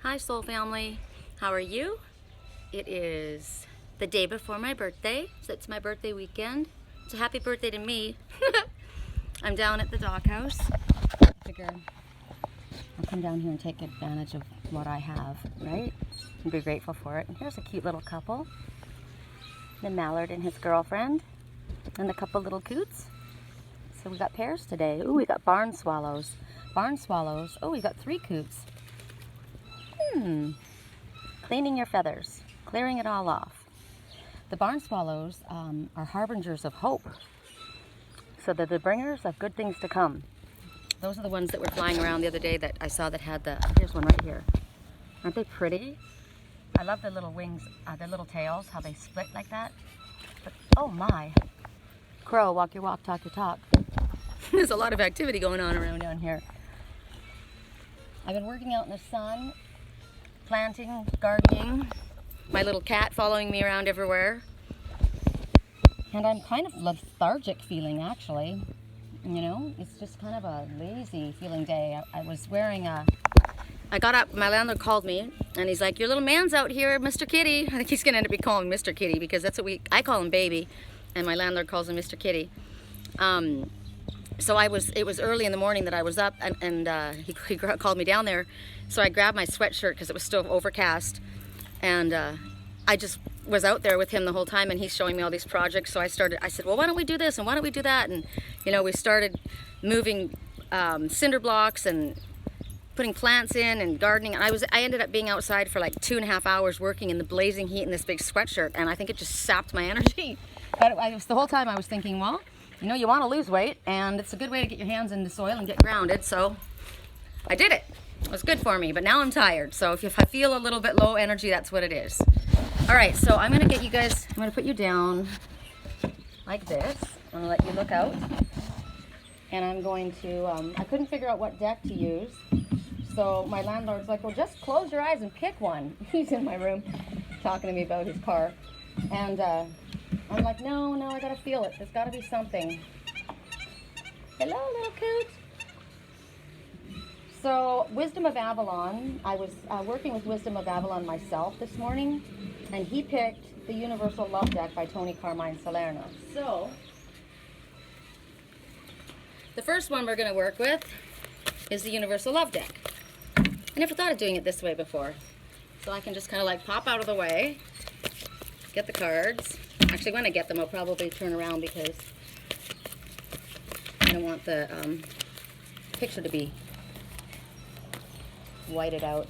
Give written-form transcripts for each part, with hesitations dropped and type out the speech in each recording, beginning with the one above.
Hi soul family, how are you? It is the day before my birthday, so it's my birthday weekend. It's a happy birthday to me. I'm down at the doghouse. I figure I'll come down here and take advantage of what I have, right? And be grateful for it. And here's a cute little couple. The mallard and his girlfriend, and a couple little coots. So we got pairs today. Ooh, we got barn swallows. Barn swallows. Oh, we got 3 coots. Cleaning your feathers, clearing it all off. The barn swallows are harbingers of hope. So they're the bringers of good things to come. Those are the ones that were flying around the other day that I saw that had here's one right here. Aren't they pretty? I love their little wings, their little tails, how they split like that. But, oh my. Crow, walk your walk, talk your talk. There's a lot of activity going on around down here. I've been working out in the sun, planting, gardening, my little cat following me around everywhere. And I'm kind of lethargic feeling, actually. You know, it's just kind of a lazy feeling day. I was wearing I got up, my landlord called me, and he's like, your little man's out here, Mr. Kitty. I think he's gonna end up calling me Mr. Kitty, because that's what I call him baby, and my landlord calls him Mr. Kitty. So it was early in the morning that I was up, and he called me down there. So I grabbed my sweatshirt because it was still overcast, and I just was out there with him the whole time, and he's showing me all these projects. So I said, well, why don't we do this, and why don't we do that? And, you know, we started moving cinder blocks and putting plants in and gardening. And I ended up being outside for like 2.5 hours working in the blazing heat in this big sweatshirt, and I think it just sapped my energy. But the whole time I was thinking, well, you know, you want to lose weight, and it's a good way to get your hands in the soil and get grounded. So I did it. It was good for me, but now I'm tired. So if I feel a little bit low energy, that's what it is. All right, so I'm going to get you guys, I'm going to put you down like this. I'm going to let you look out. And I'm going to, I couldn't figure out what deck to use. So my landlord's like, well, just close your eyes and pick one. He's in my room talking to me about his car. And I'm like, no, I got to feel it. There's got to be something. Hello, little coot. So, Wisdom of Avalon, I was working with Wisdom of Avalon myself this morning, and he picked the Universal Love Deck by Tony Carmine Salerno. So, the first one we're going to work with is the Universal Love Deck. I never thought of doing it this way before. So I can just kind of like pop out of the way, get the cards. Actually, when I get them, I'll probably turn around because I don't want the picture to be whited out.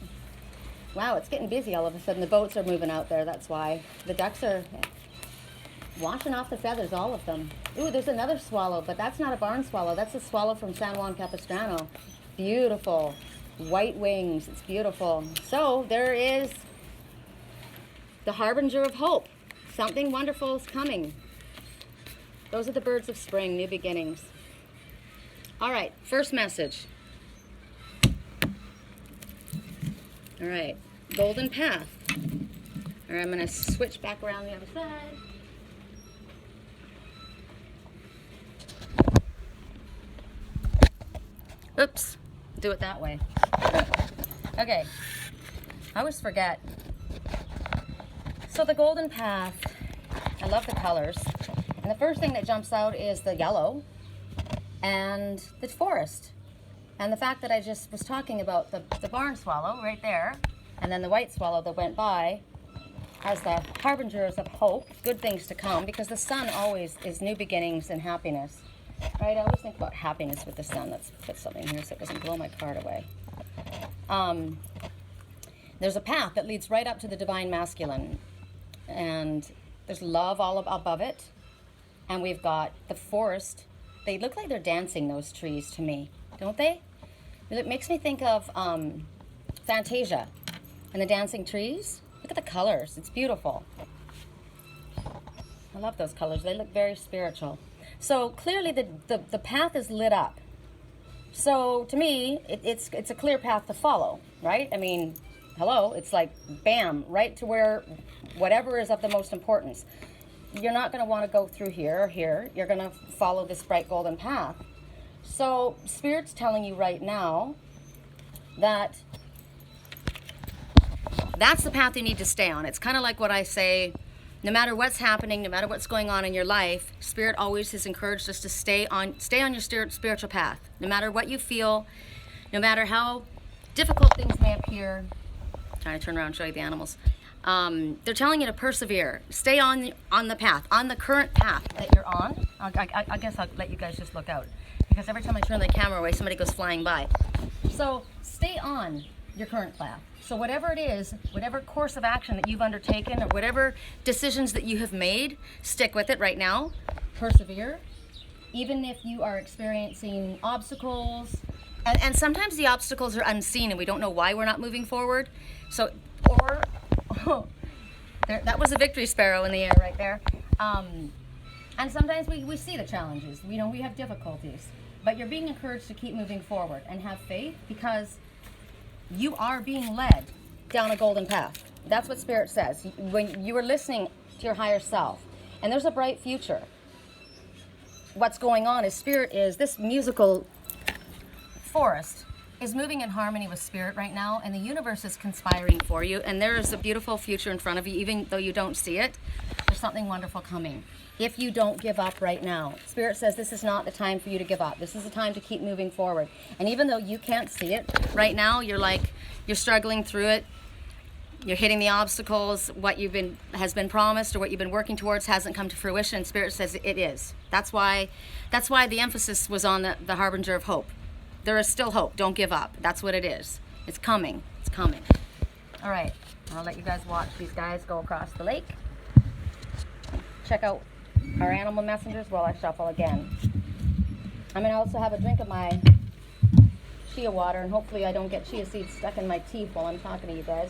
Wow, it's getting busy all of a sudden. The boats are moving out there, that's why. The ducks are washing off the feathers, all of them. Ooh, there's another swallow, but that's not a barn swallow. That's a swallow from San Juan Capistrano. Beautiful. White wings, it's beautiful. So there is the harbinger of hope. Something wonderful is coming. Those are the birds of spring, new beginnings. All right, first message. All right, golden path. All right, I'm going to switch back around the other side. Oops, do it that way. Okay, I always forget. So the golden path, I love the colors. And the first thing that jumps out is the yellow and the forest. And the fact that I just was talking about the barn swallow right there, and then the white swallow that went by as the harbingers of hope, good things to come, because the sun always is new beginnings and happiness. Right? I always think about happiness with the sun. Let's put something here so it doesn't blow my card away. There's a path that leads right up to the divine masculine, and there's love all above it. And we've got the forest. They look like they're dancing, those trees, to me, don't they? It makes me think of Fantasia and the dancing trees. Look at the colors. It's beautiful. I love those colors. They look very spiritual. So clearly the path is lit up. So to me, it's a clear path to follow, right? I mean, hello, it's like bam, right to where whatever is of the most importance. You're not going to want to go through here or here. You're going to follow this bright golden path. So Spirit's telling you right now that That's the path you need to stay on. It's kind of like what I say, no matter what's happening, no matter what's going on in your life, Spirit always has encouraged us to stay on your spiritual path. No matter what you feel, no matter how difficult things may appear. I'm trying to turn around and show you the animals. They're telling you to persevere. Stay on the path, on the current path that you're on. I guess I'll let you guys just look out, because every time I turn the camera away, somebody goes flying by. So stay on your current path. So whatever it is, whatever course of action that you've undertaken, or whatever decisions that you have made, stick with it right now. Persevere. Even if you are experiencing obstacles, and sometimes the obstacles are unseen and we don't know why we're not moving forward. So, or, oh, that was a victory sparrow in the air right there. And sometimes we see the challenges. We have difficulties. But you're being encouraged to keep moving forward and have faith, because you are being led down a golden path. That's what Spirit says. When you are listening to your higher self, and there's a bright future. What's going on is Spirit is, this musical forest is moving in harmony with Spirit right now, and the universe is conspiring for you, and there is a beautiful future in front of you. Even though you don't see it, there's something wonderful coming. If you don't give up right now, Spirit says this is not the time for you to give up. This is the time to keep moving forward. And even though you can't see it right now, you're struggling through it. You're hitting the obstacles. What has been promised, or what you've been working towards, hasn't come to fruition. Spirit says it is. That's why the emphasis was on the harbinger of hope. There is still hope. Don't give up. That's what it is. It's coming. It's coming. All right. I'll let you guys watch these guys go across the lake. Check out our animal messengers while I shuffle again. I'm going to also have a drink of my chia water, and hopefully I don't get chia seeds stuck in my teeth while I'm talking to you guys.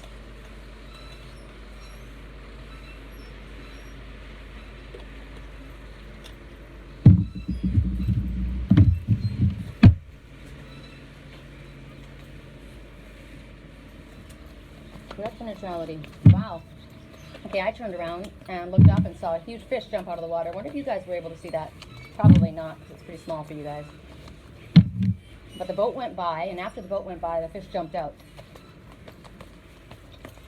Direct neutrality. Wow. Okay, I turned around and looked up and saw a huge fish jump out of the water. I wonder if you guys were able to see that. Probably not, because it's pretty small for you guys. But the boat went by, and after the boat went by, the fish jumped out.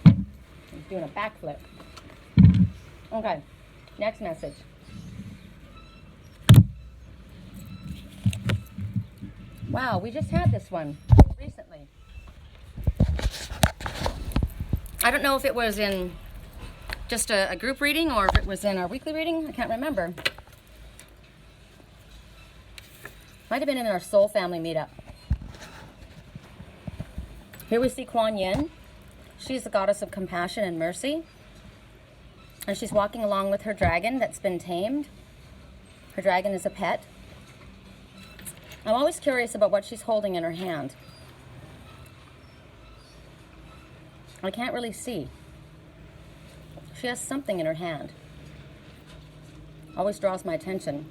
He's doing a backflip. Okay, next message. Wow, we just had this one recently. I don't know if it was in just a group reading or if it was in our weekly reading. I can't remember. Might have been in our soul family meetup. Here we see Kuan Yin. She's the goddess of compassion and mercy. And she's walking along with her dragon that's been tamed. Her dragon is a pet. I'm always curious about what she's holding in her hand. I can't really see. She has something in her hand. Always draws my attention.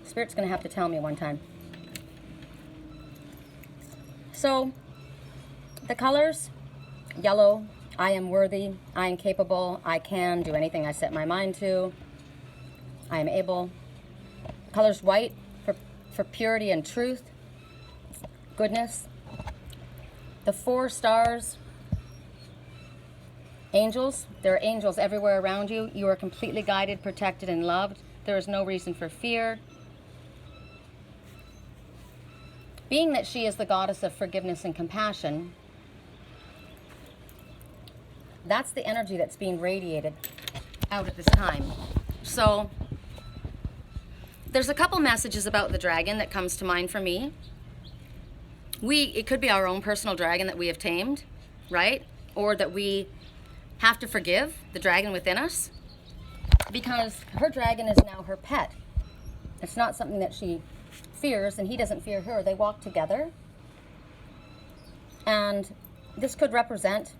Spirit's going to have to tell me one time. So, the colors, yellow, I am worthy, I am capable, I can do anything I set my mind to, I am able. Colors white for purity and truth, goodness. The 4 stars, angels. There are angels everywhere around you. You are completely guided, protected, and loved. There is no reason for fear. Being that she is the goddess of forgiveness and compassion, that's the energy that's being radiated out at this time. So there's a couple messages about the dragon that comes to mind for me. It could be our own personal dragon that we have tamed, right? Or that we have to forgive the dragon within us, because her dragon is now her pet. It's not something that she fears, and he doesn't fear her. They walk together. And this could represent,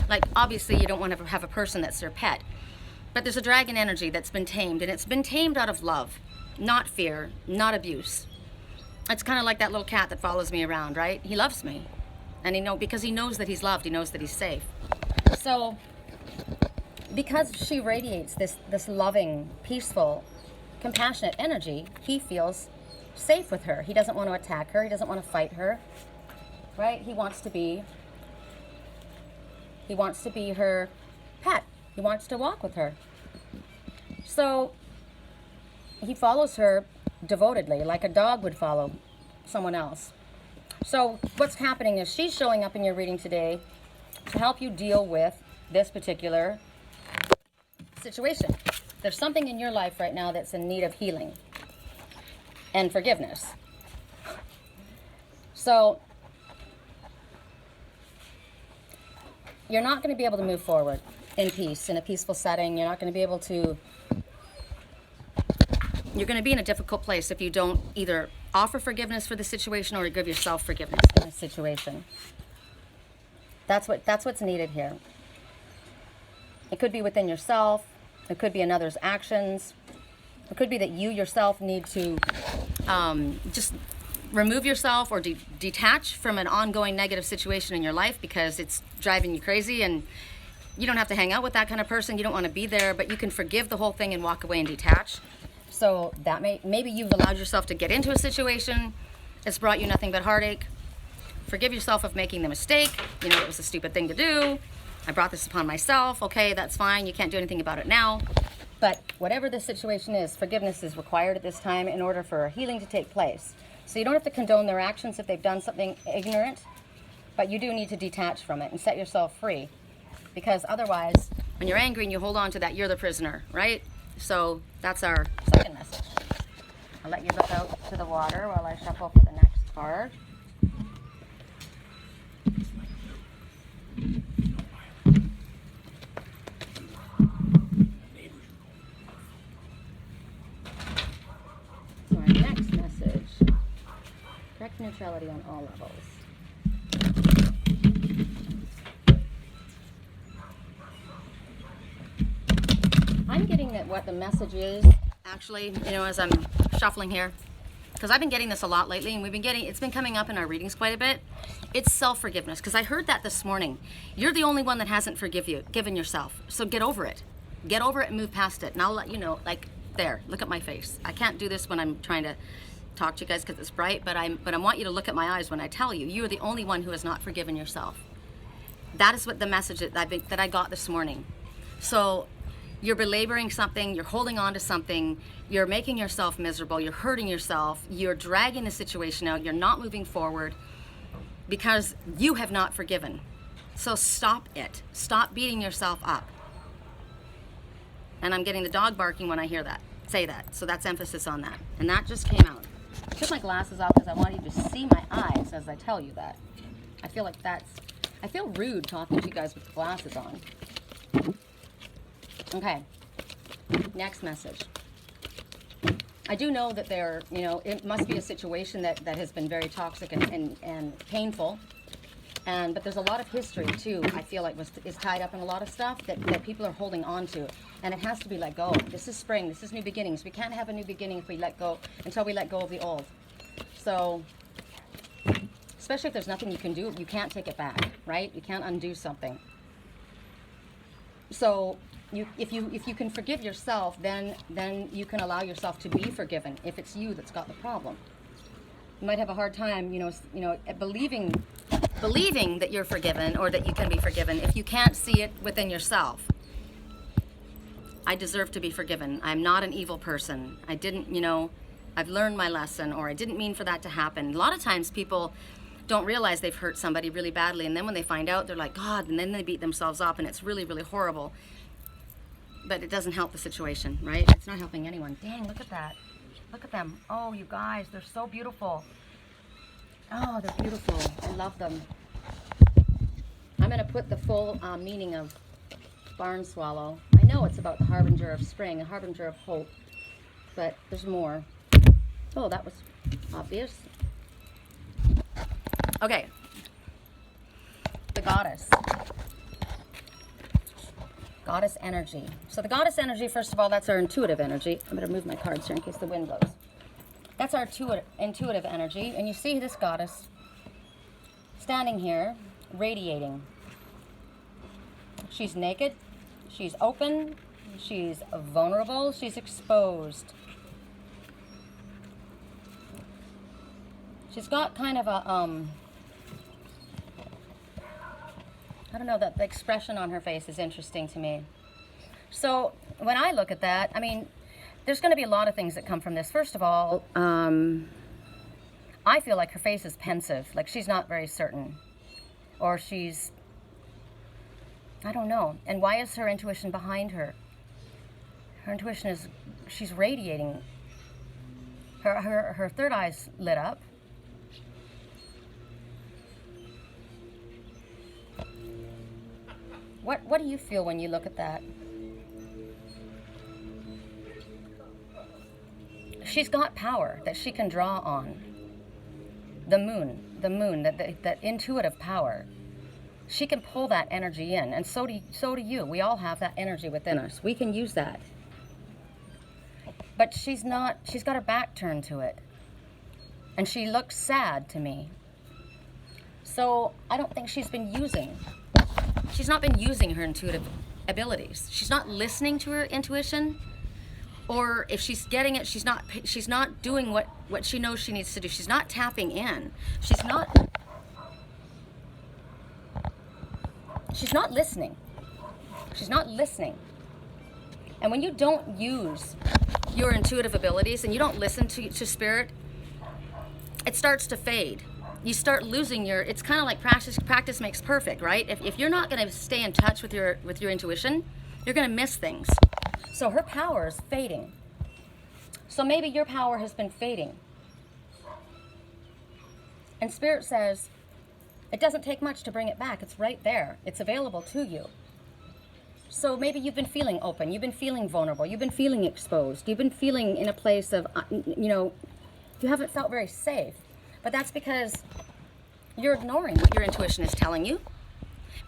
like, obviously you don't want to have a person that's their pet, but there's a dragon energy that's been tamed, and it's been tamed out of love, not fear, not abuse. It's kind of like that little cat that follows me around, right? He loves me. And because he knows that he's loved, he knows that he's safe. So, because she radiates this loving, peaceful, compassionate energy, he feels safe with her. He doesn't want to attack her. He doesn't want to fight her. right? He wants to be her pet. He wants to walk with her. So he follows her devotedly, like a dog would follow someone else. So what's happening is she's showing up in your reading today to help you deal with this particular situation. There's something in your life right now that's in need of healing and forgiveness. So you're not going to be able to move forward in peace, in a peaceful setting. You're not going to be able to, you're going to be in a difficult place if you don't either offer forgiveness for the situation or give yourself forgiveness in the situation. That's what's needed here. It could be within yourself. It could be in others' actions. It could be that you yourself need to just remove yourself or detach from an ongoing negative situation in your life because it's driving you crazy, and you don't have to hang out with that kind of person. You don't want to be there, but you can forgive the whole thing and walk away and detach. So that maybe you've allowed yourself to get into a situation. It's brought you nothing but heartache. Forgive yourself of making the mistake. You know, it was a stupid thing to do. I brought this upon myself. Okay, that's fine. You can't do anything about it now. But whatever the situation is, forgiveness is required at this time in order for healing to take place. So you don't have to condone their actions if they've done something ignorant, but you do need to detach from it and set yourself free. Because otherwise, when you're angry and you hold on to that, you're the prisoner, right? So that's our second message. I'll let you look out to the water while I shuffle for the next card. So our next message, correct neutrality on all levels. I'm getting that what the message is, actually, you know, as I'm shuffling here, because I've been getting this a lot lately, and it's been coming up in our readings quite a bit. It's self-forgiveness, because I heard that this morning. You're the only one that hasn't given yourself. So get over it. Get over it and move past it. And I'll let you know, like, there, look at my face. I can't do this when I'm trying to talk to you guys because it's bright, but I want you to look at my eyes when I tell you, you're the only one who has not forgiven yourself. That is what the message that I got this morning. So you're belaboring something, you're holding on to something, you're making yourself miserable, you're hurting yourself, you're dragging the situation out, you're not moving forward because you have not forgiven. So stop it. Stop beating yourself up. And I'm getting the dog barking when I hear that, say that. So that's emphasis on that. And that just came out. I took my glasses off because I want you to see my eyes as I tell you that. I feel like I feel rude talking to you guys with glasses on. Okay, next message. I do know that it must be a situation that has been very toxic and painful. But there's a lot of history too, I feel like is tied up in a lot of stuff that people are holding on to. And it has to be let go. This is spring, this is new beginnings. We can't have a new beginning if we let go, until we let go of the old. So, especially if there's nothing you can do, you can't take it back, right? You can't undo something. So, if you can forgive yourself, then you can allow yourself to be forgiven if it's you that's got the problem. You might have a hard time, believing that you're forgiven or that you can be forgiven if you can't see it within yourself. I deserve to be forgiven. I'm not an evil person. I didn't, I've learned my lesson, or I didn't mean for that to happen. A lot of times people don't realize they've hurt somebody really badly, and then when they find out, they're like, God, and then they beat themselves up, and it's really, really horrible. But it doesn't help the situation, right? It's not helping anyone. Dang, look at that. Look at them. Oh, you guys, they're so beautiful. Oh, they're beautiful. I love them. I'm going to put the full meaning of barn swallow. I know it's about the harbinger of spring, a harbinger of hope, but there's more. Oh, that was obvious. Okay. The goddess. Goddess energy. So the goddess energy, first of all, that's our intuitive energy. I'm going to move my cards here in case the wind blows. That's our intuitive energy. And you see this goddess standing here, radiating. She's naked. She's open. She's vulnerable. She's exposed. She's got kind of a I don't know, that the expression on her face is interesting to me. So when I look at that, I mean, there's going to be a lot of things that come from this. First of all, I feel like her face is pensive, like she's not very certain, or she's, I don't know. And why is her intuition behind her? Her intuition is, she's radiating. Her third eye's lit up. What do you feel when you look at that? She's got power that she can draw on. The moon, that intuitive power. She can pull that energy in, and so do you. We all have that energy within us. We can use that. But she's got her back turned to it. And she looks sad to me. So I don't think she's not been using her intuitive abilities. She's not listening to her intuition. Or if she's getting it, she's not doing what she knows she needs to do. She's not tapping in. She's not listening. She's not listening. And when you don't use your intuitive abilities and you don't listen to spirit, it starts to fade. You start losing it's kind of like practice makes perfect, right? If you're not going to stay in touch with your intuition, you're going to miss things. So her power is fading. So maybe your power has been fading. And Spirit says, it doesn't take much to bring it back. It's right there. It's available to you. So maybe you've been feeling open. You've been feeling vulnerable. You've been feeling exposed. You've been feeling in a place of, you haven't felt very safe. But that's because you're ignoring what your intuition is telling you.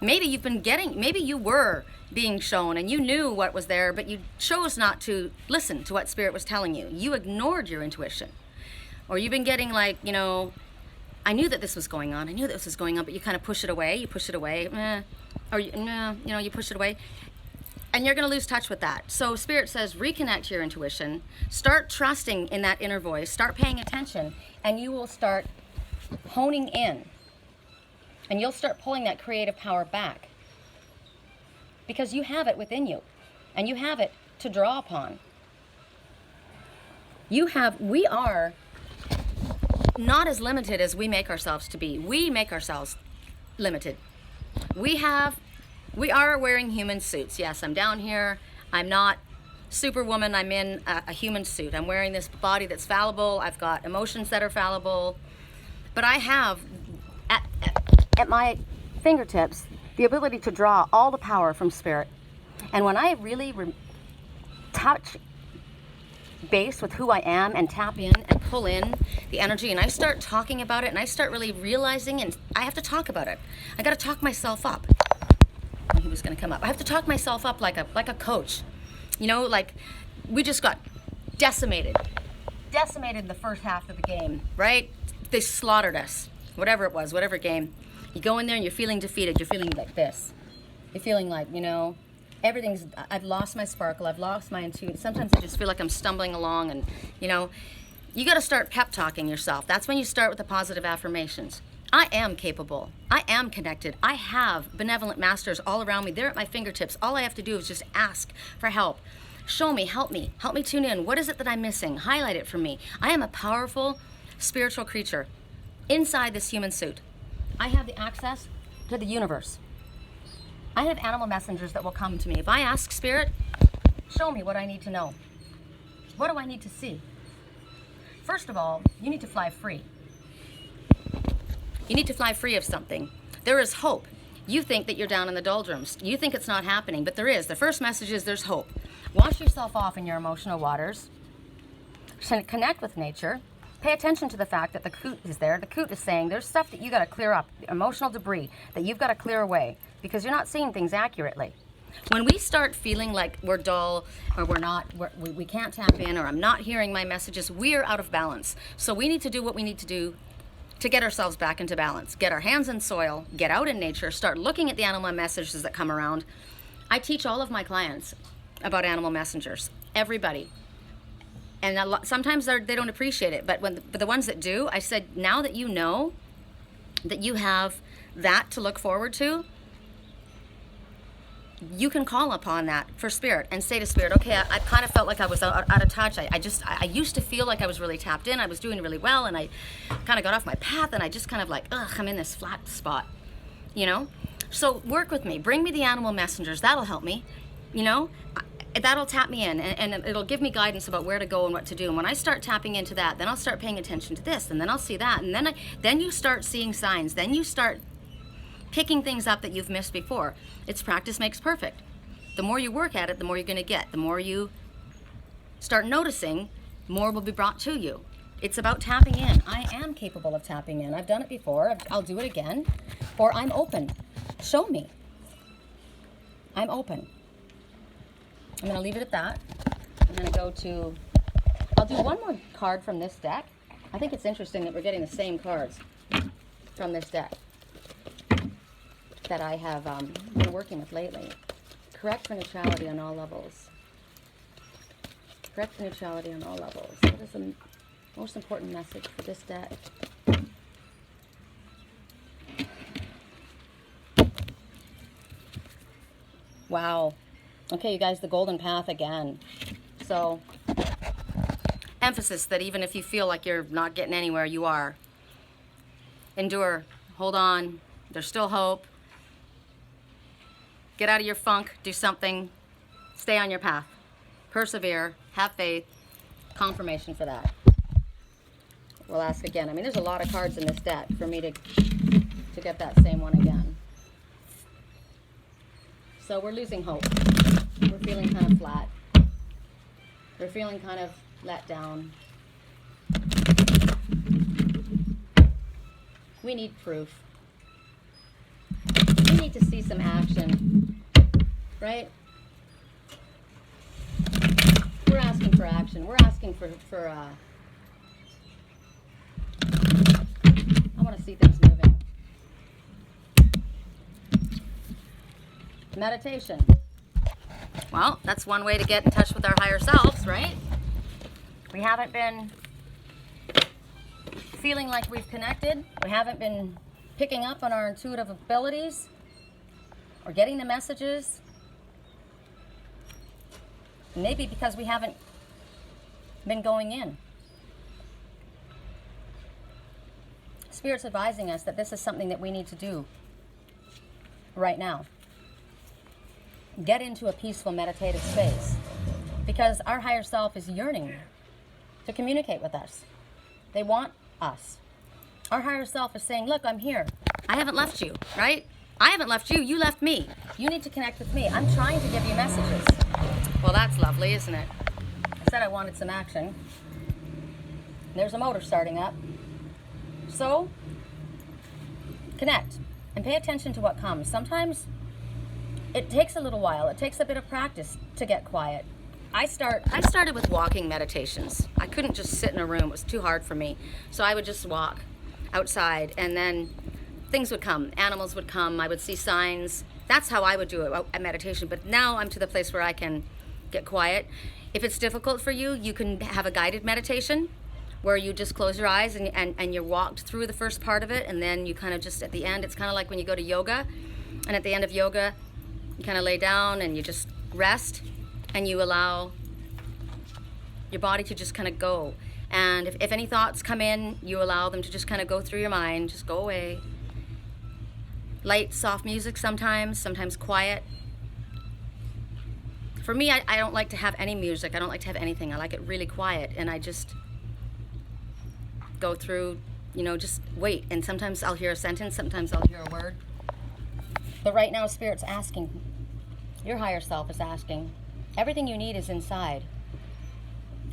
Maybe you were being shown and you knew what was there, but you chose not to listen to what Spirit was telling you. You ignored your intuition. Or you've been getting like, I knew that this was going on. But you kind of push it away. You push it away. You push it away. And you're going to lose touch with that. So Spirit says, reconnect to your intuition. Start trusting in that inner voice. Start paying attention. And you will start honing in. And you'll start pulling that creative power back. Because you have it within you. And you have it to draw upon. We are not as limited as we make ourselves to be. We make ourselves limited. We are wearing human suits. Yes, I'm down here. I'm not Superwoman. I'm in a human suit. I'm wearing this body that's fallible. I've got emotions that are fallible. But I have, at my fingertips, the ability to draw all the power from Spirit. And when I really touch base with who I am and tap in and pull in the energy and I start talking about it and I start really realizing, and I have to talk about it. I got to talk myself up. Oh, he was going to come up. I have to talk myself up like a coach. Like we just got decimated in the first half of the game, right? They slaughtered us, whatever it was, whatever game. You go in there and you're feeling defeated. You're feeling like this. You're feeling like, I've lost my sparkle. I've lost my intuition. Sometimes I just feel like I'm stumbling along and, you got to start pep talking yourself. That's when you start with the positive affirmations. I am capable. I am connected. I have benevolent masters all around me. They're at my fingertips. All I have to do is just ask for help. Show me, help me tune in. What is it that I'm missing? Highlight it for me. I am a powerful spiritual creature inside this human suit. I have the access to the universe. I have animal messengers that will come to me. If I ask Spirit, show me what I need to know. What do I need to see? First of all, you need to fly free. You need to fly free of something. There is hope. You think that you're down in the doldrums. You think it's not happening, but there is. The first message is there's hope. Wash yourself off in your emotional waters. Connect with nature. Pay attention to the fact that the coot is there. The coot is saying there's stuff that you got to clear up, emotional debris that you've got to clear away because you're not seeing things accurately. When we start feeling like we're dull or we can't tap in or I'm not hearing my messages, we're out of balance. So we need to do what we need to do to get ourselves back into balance. Get our hands in soil, get out in nature, start looking at the animal messages that come around. I teach all of my clients about animal messengers, everybody. And sometimes they don't appreciate it, but the ones that do, I said, now that you know that you have that to look forward to, you can call upon that for spirit and say to spirit, okay, I kind of felt like I was out of touch. I used to feel like I was really tapped in. I was doing really well, and I kind of got off my path, and I just kind of like, I'm in this flat spot, you know? So work with me. Bring me the animal messengers. That'll help me, you know? That'll tap me in, and it'll give me guidance about where to go and what to do. And when I start tapping into that, then I'll start paying attention to this, and then I'll see that, and then you start seeing signs. Then you start picking things up that you've missed before. It's practice makes perfect. The more you work at it, the more you're going to get. The more you start noticing, more will be brought to you. It's about tapping in. I am capable of tapping in. I've done it before. I'll do it again. Or I'm open. Show me. I'm open. I'm going to leave it at that. I'm going to go to, I'll do one more card from this deck. I think it's interesting that we're getting the same cards from this deck that I have been working with lately. Correct for neutrality on all levels. Correct for neutrality on all levels. What is the most important message for this deck? Wow. Okay, you guys, the golden path again. So, emphasis that even if you feel like you're not getting anywhere, you are. Endure. Hold on. There's still hope. Get out of your funk. Do something. Stay on your path. Persevere. Have faith. Confirmation for that. We'll ask again. I mean, there's a lot of cards in this deck for me to get that same one again. So we're losing hope. We're feeling kind of flat. We're feeling kind of let down. We need proof. We need to see some action, right? We're asking for action. We're asking for I want to see things moving. Meditation. Well, that's one way to get in touch with our higher selves, right? We haven't been feeling like we've connected. We haven't been picking up on our intuitive abilities or getting the messages. Maybe because we haven't been going in. Spirit's advising us that this is something that we need to do right now. Get into a peaceful meditative space, because our higher self is yearning to communicate with us. They want us. Our higher self is saying, look, I'm here. I haven't left you, right? I haven't left you. You left me. You need to connect with me. I'm trying to give you messages. Well, that's lovely, isn't it? I said I wanted some action. There's a motor starting up. So, connect and pay attention to what comes. Sometimes it takes a little while. It takes a bit of practice to get quiet. I started with walking meditations. I couldn't just sit in a room. It was too hard for me. So I would just walk outside, and then things would come. Animals would come. I would see signs. That's how I would do it at meditation. But now I'm to the place where I can get quiet. If it's difficult for you, you can have a guided meditation where you just close your eyes and you're walked through the first part of it, and then you kind of just at the end, it's kind of like when you go to yoga, and at the end of yoga, you kind of lay down and you just rest, and you allow your body to just kind of go. And if any thoughts come in, you allow them to just kind of go through your mind, just go away. Light, soft music sometimes quiet. For me, I don't like to have any music. I don't like to have anything. I like it really quiet, and I just go through, just wait. And sometimes I'll hear a sentence, sometimes I'll hear a word. But right now, Spirit's asking, your higher self is asking, everything you need is inside.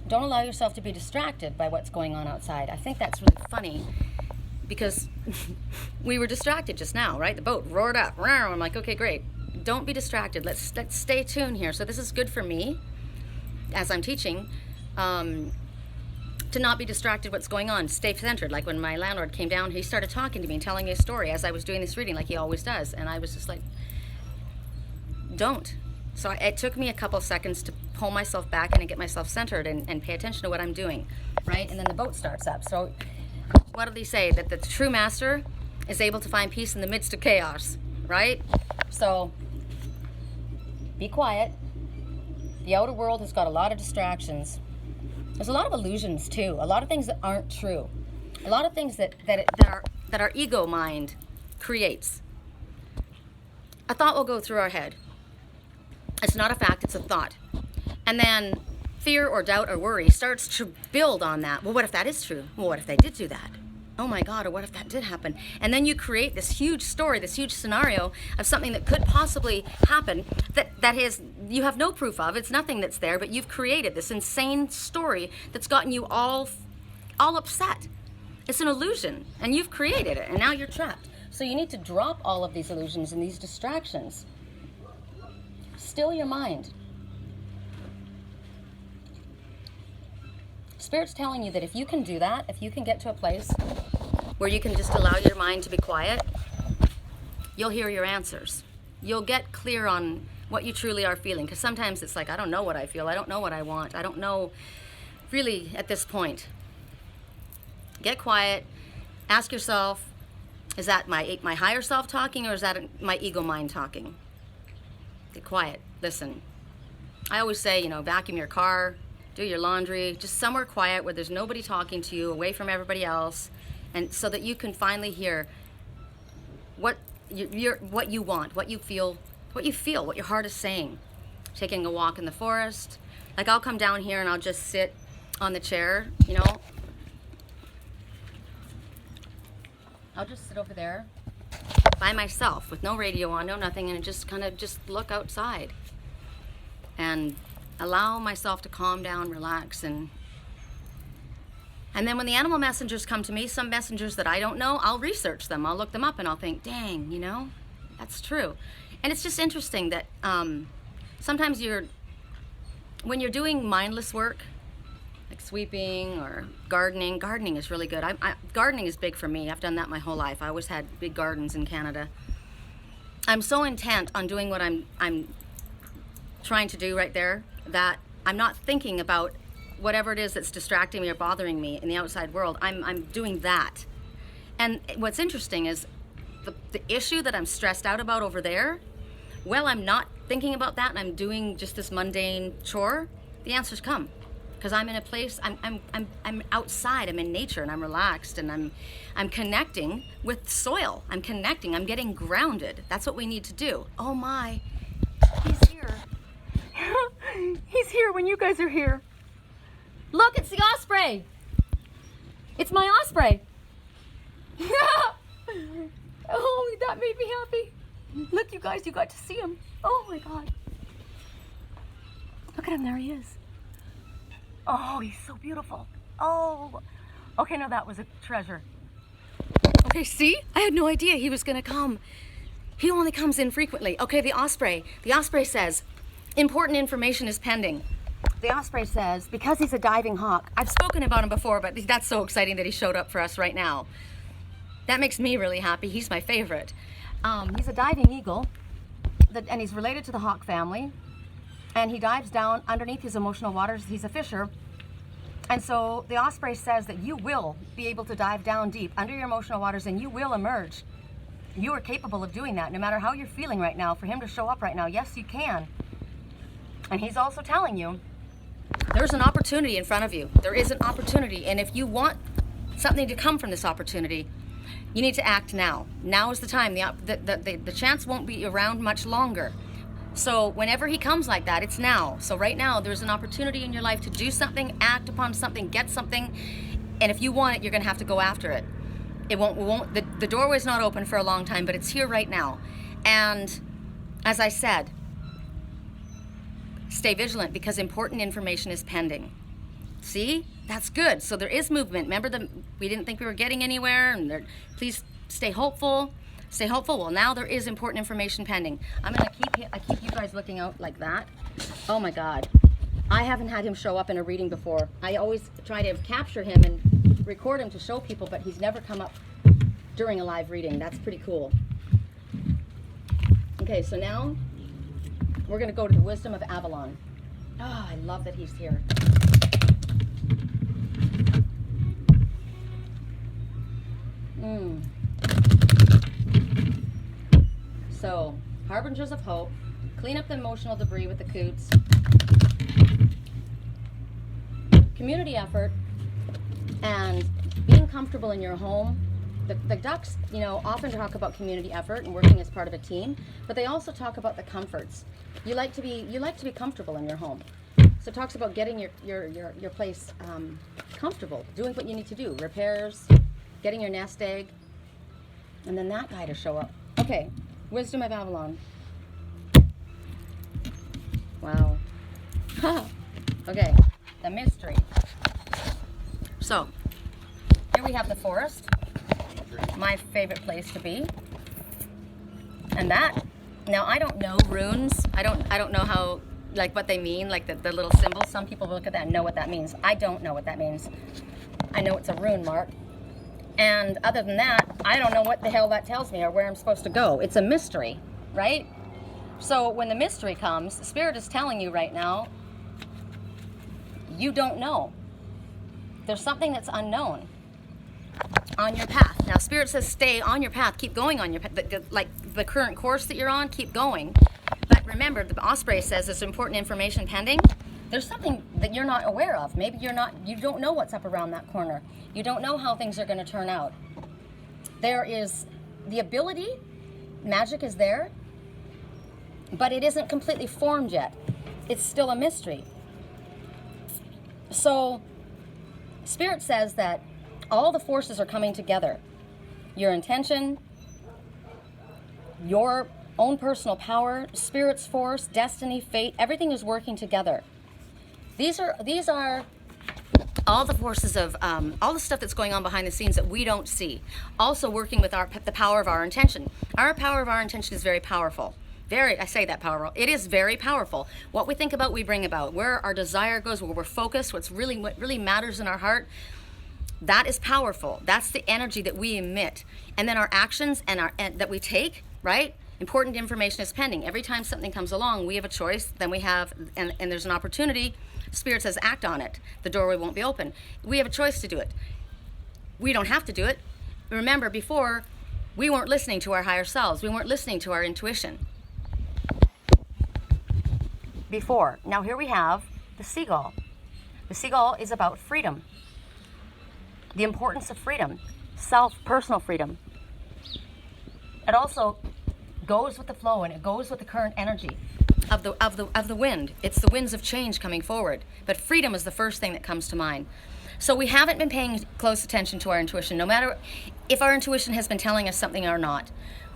Don't allow yourself to be distracted by what's going on outside. I think that's really funny, because we were distracted just now, right? The boat roared up. I'm like, okay, great. Don't be distracted. Let's stay tuned here. So this is good for me, as I'm teaching, to not be distracted what's going on. Stay centered. Like when my landlord came down, he started talking to me and telling me a story as I was doing this reading, like he always does. And I was just like, don't. So it took me a couple seconds to pull myself back and get myself centered and pay attention to what I'm doing, right? And then the boat starts up. So what do they say? That the true master is able to find peace in the midst of chaos, right? So Be quiet. The outer world has got a lot of distractions. There's a lot of illusions too. A lot of things that aren't true. A lot of things that our ego mind creates. A thought will go through our head. It's not a fact, it's a thought. And then fear or doubt or worry starts to build on that. Well, what if that is true? Well, what if they did do that? Oh my God, or what if that did happen? And then you create this huge story, this huge scenario of something that could possibly happen that is, you have no proof of. It's nothing that's there, but you've created this insane story that's gotten you all upset. It's an illusion, and you've created it, and now you're trapped. So you need to drop all of these illusions and these distractions. Still your mind. Spirit's telling you that if you can do that, if you can get to a place where you can just allow your mind to be quiet, you'll hear your answers. You'll get clear on what you truly are feeling. Because sometimes it's like, I don't know what I feel. I don't know what I want. I don't know really at this point. Get quiet. Ask yourself, is that my higher self talking, or is that my ego mind talking? Get quiet. Listen. I always say, vacuum your car, do your laundry, just somewhere quiet where there's nobody talking to you, away from everybody else, and so that you can finally hear what you want, what you feel, what your heart is saying. Taking a walk in the forest. Like, I'll come down here and I'll just sit on the chair, I'll just sit over there by myself with no radio on, no nothing, and just kind of just look outside and allow myself to calm down, relax, and then when the animal messengers come to me, some messengers that I don't know, I'll research them. I'll look them up and I'll think, dang, that's true. And it's just interesting that sometimes when you're doing mindless work, like sweeping or gardening is really good. Gardening is big for me. I've done that my whole life. I always had big gardens in Canada. I'm so intent on doing what I'm trying to do right there that I'm not thinking about whatever it is that's distracting me or bothering me in the outside world. I'm doing that. And what's interesting is the issue that I'm stressed out about over there, well, I'm not thinking about that and I'm doing just this mundane chore, the answers come. Because I'm in a place, I'm outside, I'm in nature, and I'm relaxed, and I'm connecting with soil. I'm getting grounded. That's what we need to do. Oh my, he's here. He's here when you guys are here. Look, it's the Osprey. It's my Osprey. Oh, that made me happy. Look, you guys, you got to see him. Oh my God. Look at him, there he is. Oh, he's so beautiful. Oh, okay, no, that was a treasure. Okay, see? I had no idea he was gonna come. He only comes infrequently. Okay, the Osprey says, important information is pending. The Osprey says, because he's a diving hawk, I've spoken about him before, but that's so exciting that he showed up for us right now. That makes me really happy. He's my favorite. He's a diving eagle, and he's related to the hawk family. And he dives down underneath his emotional waters. He's a fisher. And so the Osprey says that you will be able to dive down deep under your emotional waters and you will emerge. You are capable of doing that no matter how you're feeling right now. For him to show up right now, yes, you can. And he's also telling you there's an opportunity in front of you. There is an opportunity. And if you want something to come from this opportunity, you need to act now. Now is the time. The chance won't be around much longer. So whenever he comes like that, it's now. So right now, there's an opportunity in your life to do something, act upon something, get something. And if you want it, you're going to have to go after it. The doorway's not open for a long time, but it's here right now. And as I said, stay vigilant because important information is pending. See? That's good. So there is movement. Remember we didn't think we were getting anywhere, and please stay hopeful. Stay hopeful. Well, now there is important information pending. I keep you guys looking out like that. Oh my God. I haven't had him show up in a reading before. I always try to capture him and record him to show people, but he's never come up during a live reading. That's pretty cool. Okay, so now we're going to go to the wisdom of Avalon. Oh, I love that he's here. So, harbingers of hope, Clean up the emotional debris with the coots. Community effort and being comfortable in your home. The ducks, you know, often talk about community effort and working as part of a team, but they also talk about the comforts. You like to be comfortable in your home. So it talks about getting your place comfortable, doing what you need to do, repairs, getting your nest egg, and then that guy to show up. Okay, wisdom of Avalon. Wow. Okay, the mystery. So, here we have the forest, my favorite place to be. And that, now I don't know runes. I don't know how, like what they mean, like the little symbols. Some people look at that and know what that means. I don't know what that means. I know it's a rune mark. And other than that, I don't know what the hell that tells me or where I'm supposed to go. It's a mystery, right? So when the mystery comes, Spirit is telling you right now, you don't know. There's something that's unknown on your path. Now, Spirit says stay on your path. Keep going on your path. Like the current course that you're on, keep going. But remember, the Osprey says there's important information pending. There's something that you're not aware of. Maybe you don't know what's up around that corner. You don't know how things are going to turn out. There is the ability, magic is there, but it isn't completely formed yet. It's still a mystery. So, Spirit says that all the forces are coming together. Your intention, your own personal power, Spirit's force, destiny, fate, everything is working together. These are all the forces of all the stuff that's going on behind the scenes that we don't see. Also working with the power of our intention. Our power of our intention is very powerful. I say that powerful. It is very powerful. What we think about, we bring about. Where our desire goes, where we're focused, what really matters in our heart, that is powerful. That's the energy that we emit. And then our actions and that we take, right? Important information is pending. Every time something comes along, we have a choice. Then we have, and there's an opportunity. Spirit says act on it. The doorway won't be open. We have a choice to do it. We don't have to do it. Remember, before, we weren't listening to our higher selves. We weren't listening to our intuition. Before. Now here we have the seagull. The seagull is about freedom. The importance of freedom. Personal freedom. It also goes with the flow and it goes with the current energy of the wind. It's the winds of change coming forward. But freedom is the first thing that comes to mind. So we haven't been paying close attention to our intuition, no matter if our intuition has been telling us something or not.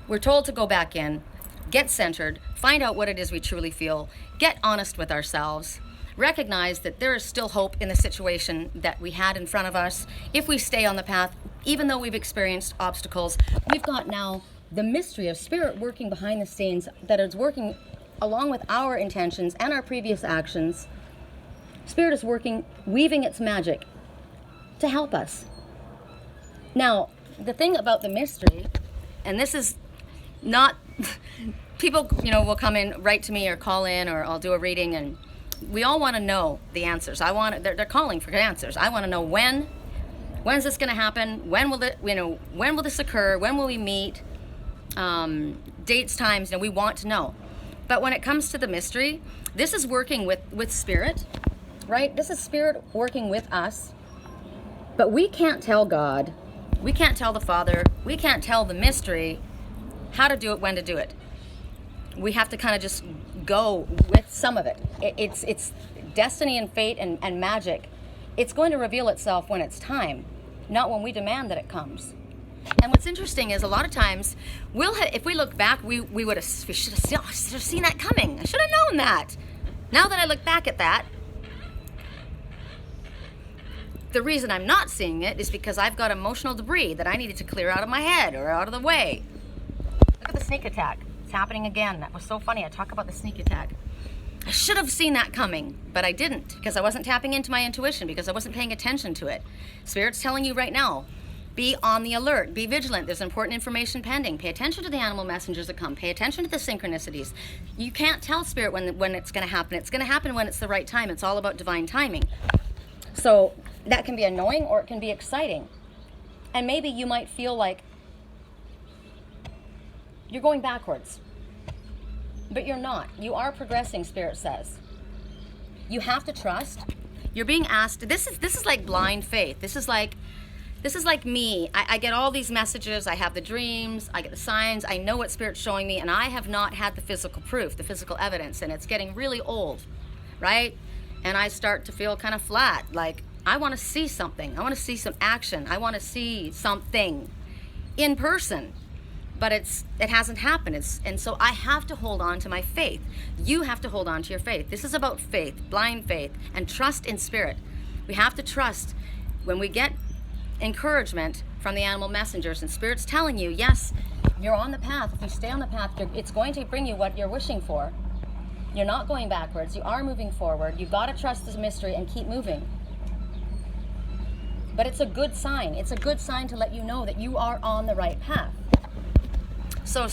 We're told to go back in, get centered, find out what it is we truly feel, get honest with ourselves, recognize that there is still hope in the situation that we had in front of us. If we stay on the path, even though we've experienced obstacles, we've got now the mystery of Spirit working behind the scenes, that is working along with our intentions and our previous actions. Spirit is working, weaving its magic to help us. Now, the thing about the mystery, and this is not, people, will come in, write to me or call in, or I'll do a reading, and we all want to know the answers. They're calling for answers. I want to know when's this going to happen? When will this occur? When will we meet? Dates, times, we want to know. But when it comes to the mystery, this is working with Spirit, right? This is Spirit working with us. But we can't tell God, we can't tell the Father, we can't tell the mystery how to do it, when to do it. We have to kind of just go with some of it. It's destiny and fate and magic. It's going to reveal itself when it's time, not when we demand that it comes. And what's interesting is a lot of times, if we look back, we should have seen that coming. I should have known that. Now that I look back at that, the reason I'm not seeing it is because I've got emotional debris that I needed to clear out of my head or out of the way. Look at the sneak attack. It's happening again. That was so funny. I talk about the sneak attack. I should have seen that coming, but I didn't, because I wasn't tapping into my intuition, because I wasn't paying attention to it. Spirit's telling you right now, be on the alert, be vigilant. There's important information pending. Pay attention to the animal messengers that come. Pay attention to the synchronicities. You can't tell Spirit when it's going to happen. It's going to happen when it's the right time. It's all about divine timing. So that can be annoying or it can be exciting. And maybe you might feel like you're going backwards. but you're not. You are progressing, Spirit says. You have to trust. You're being asked, this is like blind faith. This is like me. I get all these messages. I have the dreams. I get the signs. I know what Spirit's showing me, and I have not had the physical proof, the physical evidence, and it's getting really old, right? And I start to feel kind of flat. Like, I want to see something. I want to see some action. I want to see something in person. But it hasn't happened. And so I have to hold on to my faith. You have to hold on to your faith. This is about faith, blind faith, and trust in Spirit. We have to trust when we get encouragement from the animal messengers, and Spirit's telling you, yes, you're on the path. If you stay on the path, it's going to bring you what you're wishing for. You're not going backwards. You are moving forward. You've got to trust this mystery and keep moving. But it's a good sign. It's a good sign to let you know that you are on the right path. So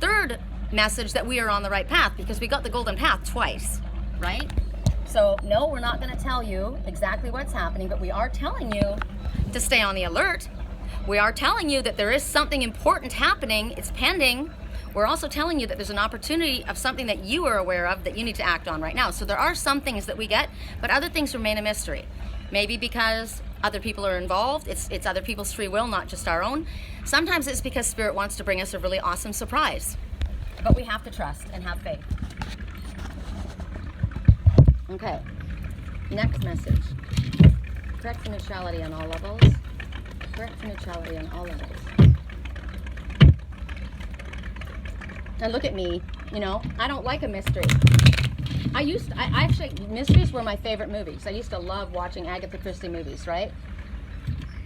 third message that we are on the right path, because we got the golden path twice, right? So no, we're not going to tell you exactly what's happening, but we are telling you to stay on the alert. We are telling you that there is something important happening. It's pending. We're also telling you that there's an opportunity of something that you are aware of that you need to act on right now. So there are some things that we get, but other things remain a mystery. Maybe because other people are involved. It's other people's free will, not just our own. Sometimes it's because Spirit wants to bring us a really awesome surprise. But we have to trust and have faith. Okay. Next message. Correct neutrality on all levels. Correct neutrality on all levels. And look at me. You know, I don't like a mystery. Mysteries were my favorite movies. I used to love watching Agatha Christie movies, right?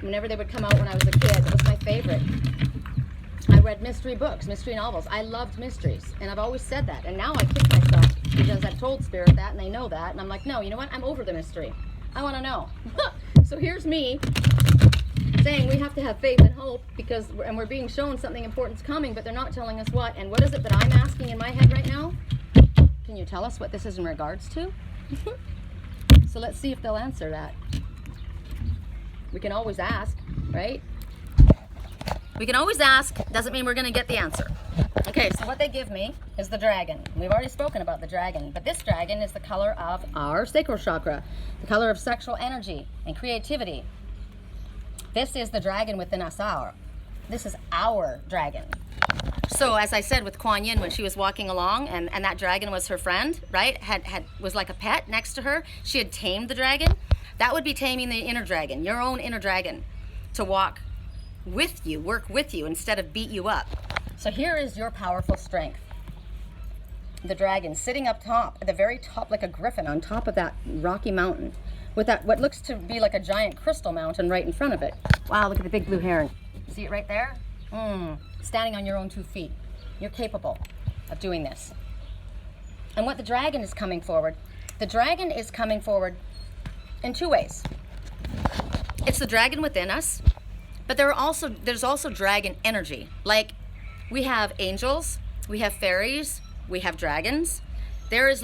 Whenever they would come out when I was a kid, it was my favorite. I read mystery books, mystery novels. I loved mysteries, and I've always said that. And now I kick myself because I've told Spirit that, and they know that. And I'm like, no, you know what? I'm over the mystery. I want to know. So here's me saying we have to have faith and hope and we're being shown something important's coming, but they're not telling us what. And what is it that I'm asking in my head right now? Can you tell us what this is in regards to? So let's see if they'll answer that. We can always ask, right? We can always ask. Doesn't mean we're going to get the answer. Okay, so what they give me is the dragon. We've already spoken about the dragon, but this dragon is the color of our sacral chakra, the color of sexual energy and creativity. This is the dragon within us. This is our dragon. So as I said with Kuan Yin, when she was walking along and that dragon was her friend, right, was like a pet next to her, she had tamed the dragon. That would be taming the inner dragon, your own inner dragon, to walk with you, work with you instead of beat you up. So here is your powerful strength. The dragon sitting up top, at the very top, like a griffin on top of that rocky mountain, with that what looks to be like a giant crystal mountain right in front of it. Wow, look at the big blue heron. See it right there? Standing on your own 2 feet. You're capable of doing this. And what the dragon is coming forward, the dragon is coming forward in 2 ways. It's the dragon within us, but there's also dragon energy. Like, we have angels, we have fairies, we have dragons. They're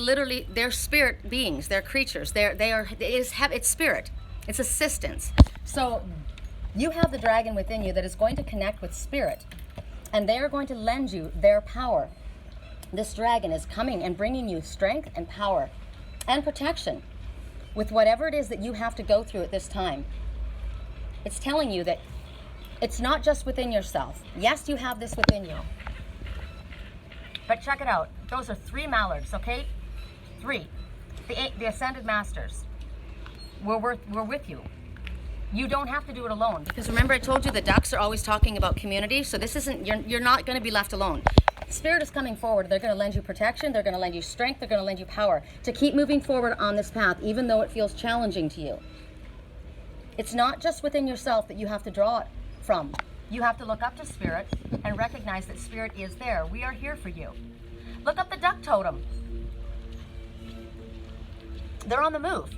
spirit beings, they're creatures. It's spirit, it's assistance. So you have the dragon within you that is going to connect with Spirit, and they are going to lend you their power. This dragon is coming and bringing you strength and power and protection with whatever it is that you have to go through at this time. It's telling you that it's not just within yourself. Yes, you have this within you. But check it out. Those are 3 mallards, okay? 3. The Ascended Masters. We're with you. You don't have to do it alone, because remember I told you the ducks are always talking about community, so this isn't, you're not going to be left alone. Spirit is coming forward. They're going to lend you protection, they're going to lend you strength, they're going to lend you power to keep moving forward on this path, even though it feels challenging to you. It's not just within yourself that you have to draw it from. You have to look up to Spirit and recognize that Spirit is there. We are here for you. Look up the duck totem. They're on the move.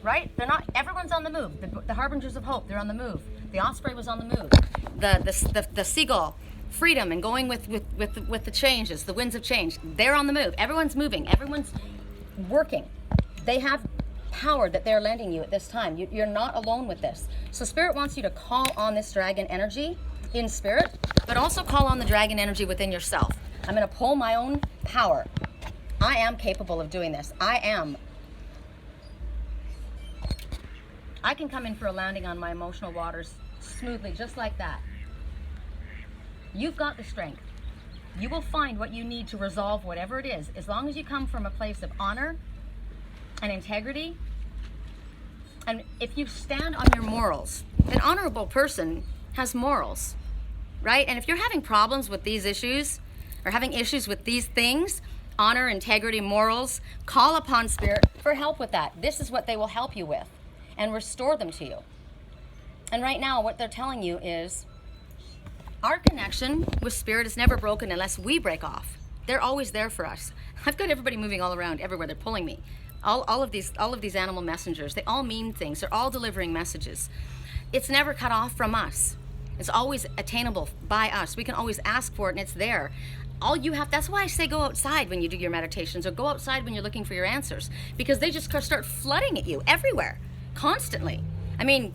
Right? Everyone's on the move. The harbingers of hope, they're on the move. The osprey was on the move. The seagull, freedom and going with the changes, the winds of change. They're on the move. Everyone's moving. Everyone's working. They have power that they're lending you at this time. You're not alone with this. So Spirit wants you to call on this dragon energy in spirit, but also call on the dragon energy within yourself. I'm going to pull my own power. I am capable of doing this. I can come in for a landing on my emotional waters smoothly, just like that. You've got the strength. You will find what you need to resolve whatever it is, as long as you come from a place of honor and integrity. And if you stand on your morals, an honorable person has morals, right? And if you're having problems with these issues, or having issues with these things, honor, integrity, morals, call upon Spirit for help with that. This is what they will help you with and restore them to you. And right now, what they're telling you is, our connection with Spirit is never broken unless we break off. They're always there for us. I've got everybody moving all around, everywhere. They're pulling me. All of these animal messengers, they all mean things. They're all delivering messages. It's never cut off from us. It's always attainable by us. We can always ask for it, and it's there. All you have, that's why I say go outside when you do your meditations, or go outside when you're looking for your answers, because they just start flooding at you everywhere, constantly. I mean,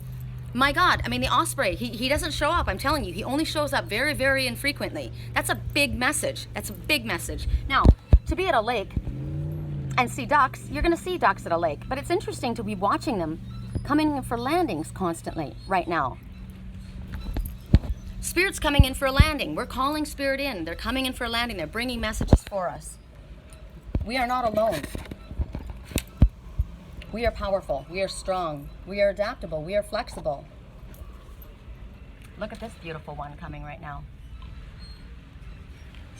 my God, the Osprey, he doesn't show up, I'm telling you. He only shows up very, very infrequently. That's a big message. That's a big message. Now, to be at a lake and see ducks, you're going to see ducks at a lake, but it's interesting to be watching them coming in for landings constantly right now. Spirit's coming in for a landing. We're calling Spirit in. They're coming in for a landing. They're bringing messages for us. We are not alone. We are powerful. We are strong. We are adaptable. We are flexible. Look at this beautiful one coming right now.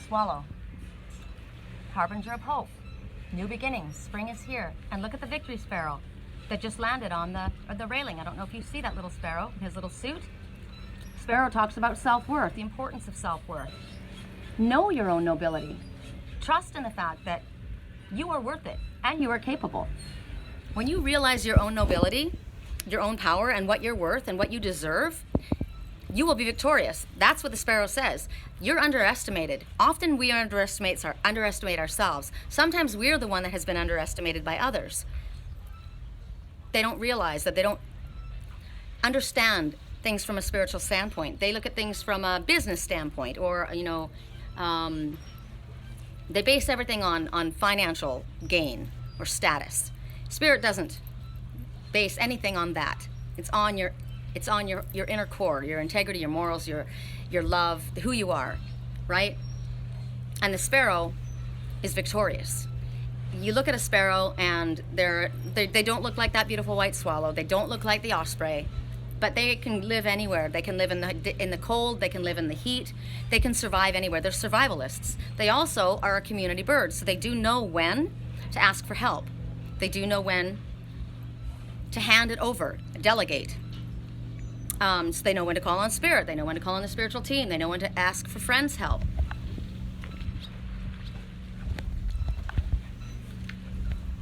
Swallow. Harbinger of hope. New beginnings. Spring is here. And look at the victory sparrow that just landed on the railing. I don't know if you see that little sparrow, his little suit. Sparrow talks about self-worth, the importance of self-worth. Know your own nobility. Trust in the fact that you are worth it and you are capable. When you realize your own nobility, your own power, and what you're worth and what you deserve, you will be victorious. That's what the sparrow says. You're underestimated. Often we underestimate ourselves. Sometimes we're the one that has been underestimated by others. They don't realize that they don't understand things from a spiritual standpoint. They look at things from a business standpoint, or, they base everything on financial gain or status. Spirit doesn't base anything on that. It's on your inner core, your integrity, your morals, your love, who you are, right? And the sparrow is victorious. You look at a sparrow and they don't look like that beautiful white swallow. They don't look like the osprey, but they can live anywhere. They can live in the cold. They can live in the heat. They can survive anywhere. They're survivalists. They also are a community bird, so they do know when to ask for help. They do know when to hand it over, delegate. So they know when to call on Spirit. They know when to call on the spiritual team. They know when to ask for friends' help.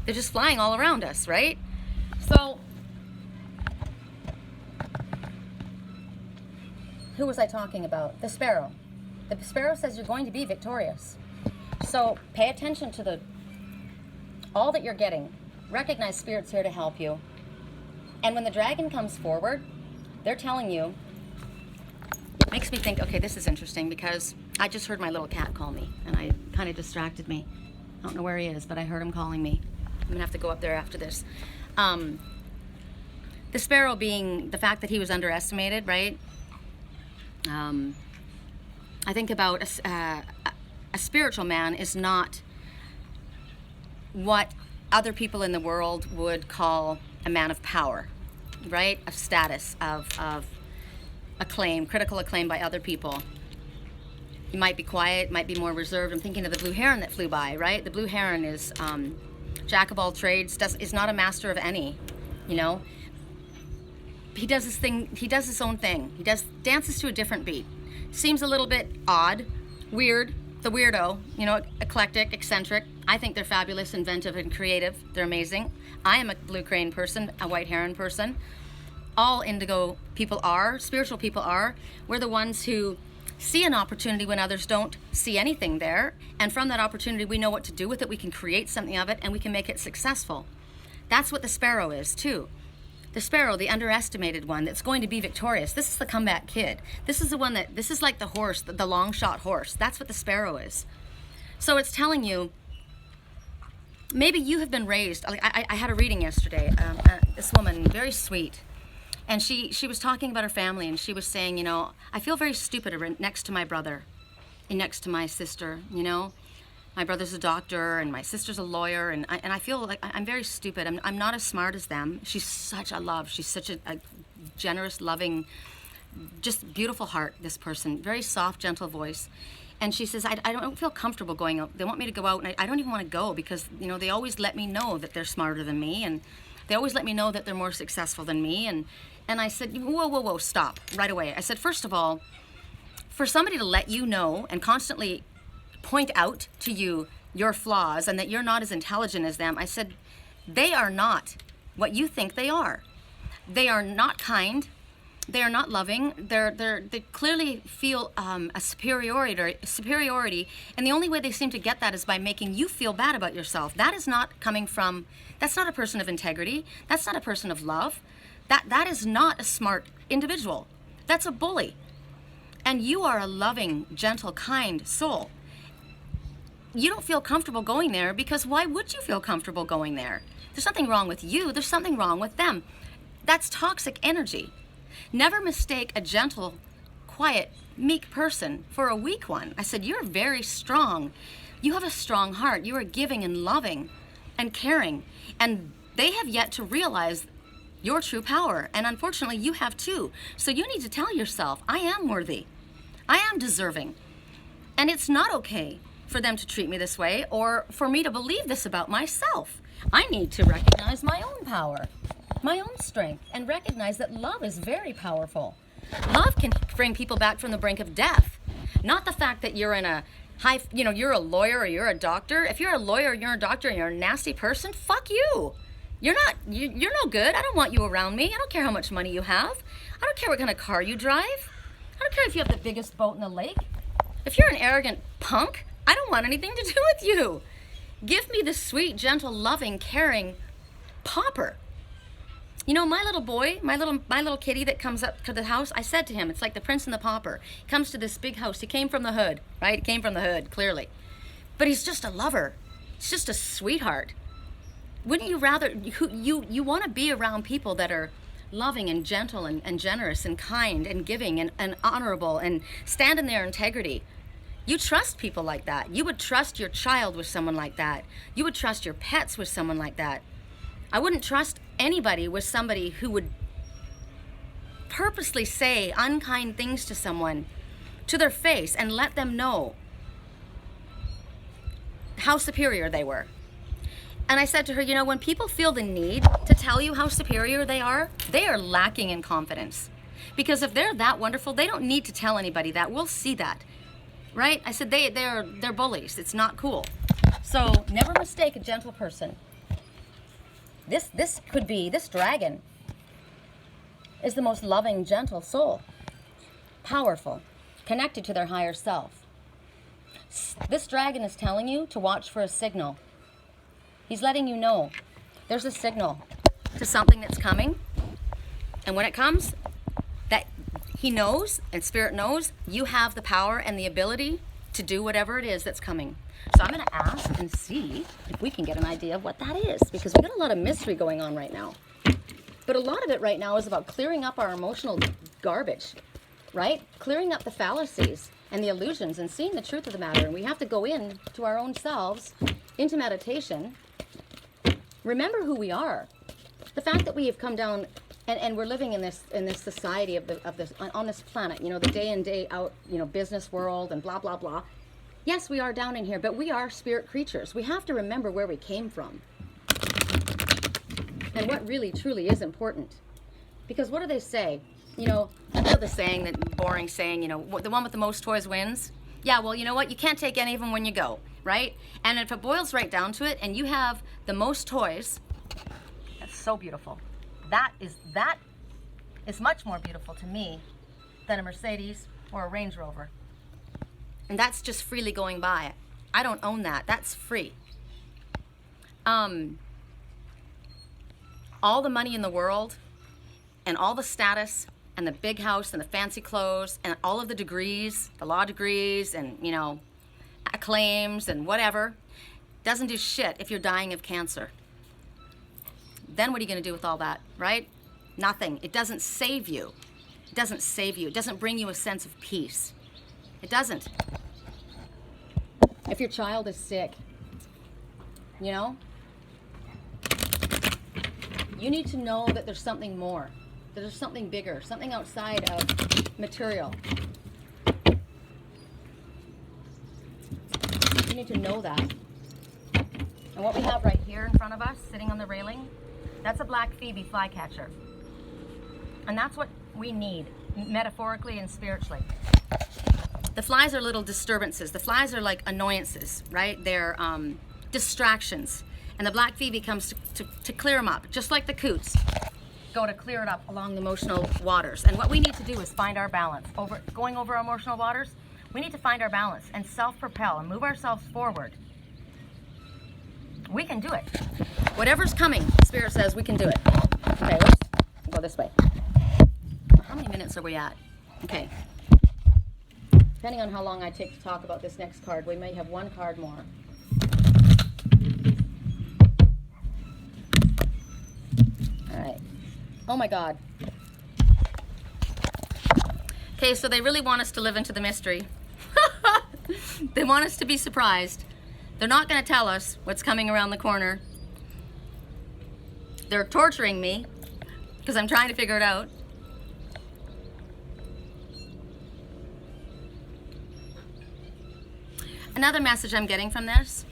They're just flying all around us, right? So, who was I talking about? The sparrow. The sparrow says you're going to be victorious. So pay attention to all that you're getting. Recognize Spirit's here to help you. And when the dragon comes forward, they're telling you, it makes me think, okay, this is interesting, because I just heard my little cat call me, and I kind of distracted me. I don't know where he is, but I heard him calling me. I'm gonna have to go up there after this. The sparrow being the fact that he was underestimated, right? I think about a spiritual man is not what other people in the world would call a man of power, right? Of status, of acclaim, critical acclaim by other people. He might be quiet, might be more reserved. I'm thinking of the blue heron that flew by, right? The blue heron is jack of all trades, is not a master of any, He does his thing, he does his own thing. He dances to a different beat. Seems a little bit odd, weird, the weirdo, eclectic, eccentric. I think they're fabulous, inventive, and creative. They're amazing. I am a blue crane person, a white heron person. All indigo people are, spiritual people are. We're the ones who see an opportunity when others don't see anything there. And from that opportunity, we know what to do with it. We can create something of it, and we can make it successful. That's what the sparrow is, too. The sparrow, the underestimated one that's going to be victorious. This is the comeback kid. This is the one this is like the horse, the long shot horse. That's what the sparrow is. So it's telling you, maybe you have been raised, like I had a reading yesterday, this woman, very sweet, and she was talking about her family, and she was saying, you know, I feel very stupid next to my brother and next to my sister, you know. My brother's a doctor and my sister's a lawyer, and I feel like I'm very stupid. I'm not as smart as them. She's such a love. She's such a generous, loving, just beautiful heart, this person. Very soft, gentle voice. And she says, I don't feel comfortable going out. They want me to go out, and I don't even want to go because, you know, they always let me know that they're smarter than me, and they always let me know that they're more successful than me. And I said, whoa, stop, right away. I said, first of all, for somebody to let you know and constantly point out to you your flaws and that you're not as intelligent as them, I said, they are not what you think they are. They are not kind. They are not loving. They clearly feel a superiority, and the only way they seem to get that is by making you feel bad about yourself. That is not coming from, that's not a person of integrity. That's not a person of love. That is not a smart individual. That's a bully. And you are a loving, gentle, kind soul. You don't feel comfortable going there because why would you feel comfortable going there? There's nothing wrong with you. There's something wrong with them. That's toxic energy. Never mistake a gentle, quiet, meek person for a weak one. I said, you're very strong. You have a strong heart. You are giving and loving and caring. And they have yet to realize your true power. And unfortunately, you have too. So you need to tell yourself, I am worthy. I am deserving. And it's not okay for them to treat me this way or for me to believe this about myself. I need to recognize my own power, my own strength, and recognize that love is very powerful. Love can bring people back from the brink of death. Not the fact that you're in a high, you know, you're a lawyer or you're a doctor. If you're a lawyer, you're a doctor, and you're a nasty person, fuck you. You're no good. I don't want you around me. I don't care how much money you have. I don't care what kind of car you drive. I don't care if you have the biggest boat in the lake. If you're an arrogant punk, I don't want anything to do with you. Give me the sweet, gentle, loving, caring pauper. You know, my little boy, my little kitty that comes up to the house, I said to him, it's like the Prince and the Pauper. He comes to this big house. He came from the hood, right? He came from the hood, clearly. But he's just a lover. He's just a sweetheart. Wouldn't you rather, you want to be around people that are loving and gentle and generous and kind and giving and honorable and stand in their integrity. You trust people like that. You would trust your child with someone like that. You would trust your pets with someone like that. I wouldn't trust anybody with somebody who would purposely say unkind things to someone to their face and let them know how superior they were. And I said to her, you know, when people feel the need to tell you how superior they are lacking in confidence. Because if they're that wonderful, they don't need to tell anybody that. We'll see that. Right? I said they're bullies. It's not cool. So never mistake a gentle person. This dragon is the most loving, gentle soul. Powerful, connected to their higher self. This dragon is telling you to watch for a signal. He's letting you know there's a signal to something that's coming. And when it comes, that he knows and spirit knows you have the power and the ability to do whatever it is that's coming. So I'm going to ask and see if we can get an idea of what that is, because we've got a lot of mystery going on right now. But a lot of it right now is about clearing up our emotional garbage, right? Clearing up the fallacies and the illusions and seeing the truth of the matter. And we have to go in to our own selves, into meditation. Remember who we are. The fact that we have come down and we're living in this society of this on this planet, you know, the day in, day out, you know, business world and blah, blah, blah. Yes, we are down in here, but we are spirit creatures. We have to remember where we came from and what really, truly is important. Because what do they say? You know, I know the saying, that boring saying, you know, the one with the most toys wins. Yeah, well, you know what? You can't take any of them when you go, right? And if it boils right down to it, and you have the most toys, that's so beautiful. That is much more beautiful to me than a Mercedes or a Range Rover. And that's just freely going by. I don't own that. That's free. All the money in the world and all the status and the big house and the fancy clothes and all of the degrees, the law degrees, and, you know, acclaims and whatever. Doesn't do shit if you're dying of cancer. Then what are you going to do with all that, right? Nothing. It doesn't save you. It doesn't save you. It doesn't bring you a sense of peace. It doesn't. If your child is sick, you know, you need to know that there's something more, that there's something bigger, something outside of material. You need to know that. And what we have right here in front of us, sitting on the railing, that's a black phoebe flycatcher. And that's what we need, metaphorically and spiritually. The flies are little disturbances. The flies are like annoyances, right? They're distractions. And the black phoebe comes to clear them up, just like the coots go to clear it up along the emotional waters. And what we need to do is find our balance. Going over our emotional waters, we need to find our balance and self-propel and move ourselves forward. We can do it. Whatever's coming, Spirit says we can do it. Okay, let's go this way. How many minutes are we at? Okay. Depending on how long I take to talk about this next card, we may have one card more. All right. Oh my God. Okay, so they really want us to live into the mystery. They want us to be surprised. They're not going to tell us what's coming around the corner. They're torturing me because I'm trying to figure it out. Another message I'm getting from this: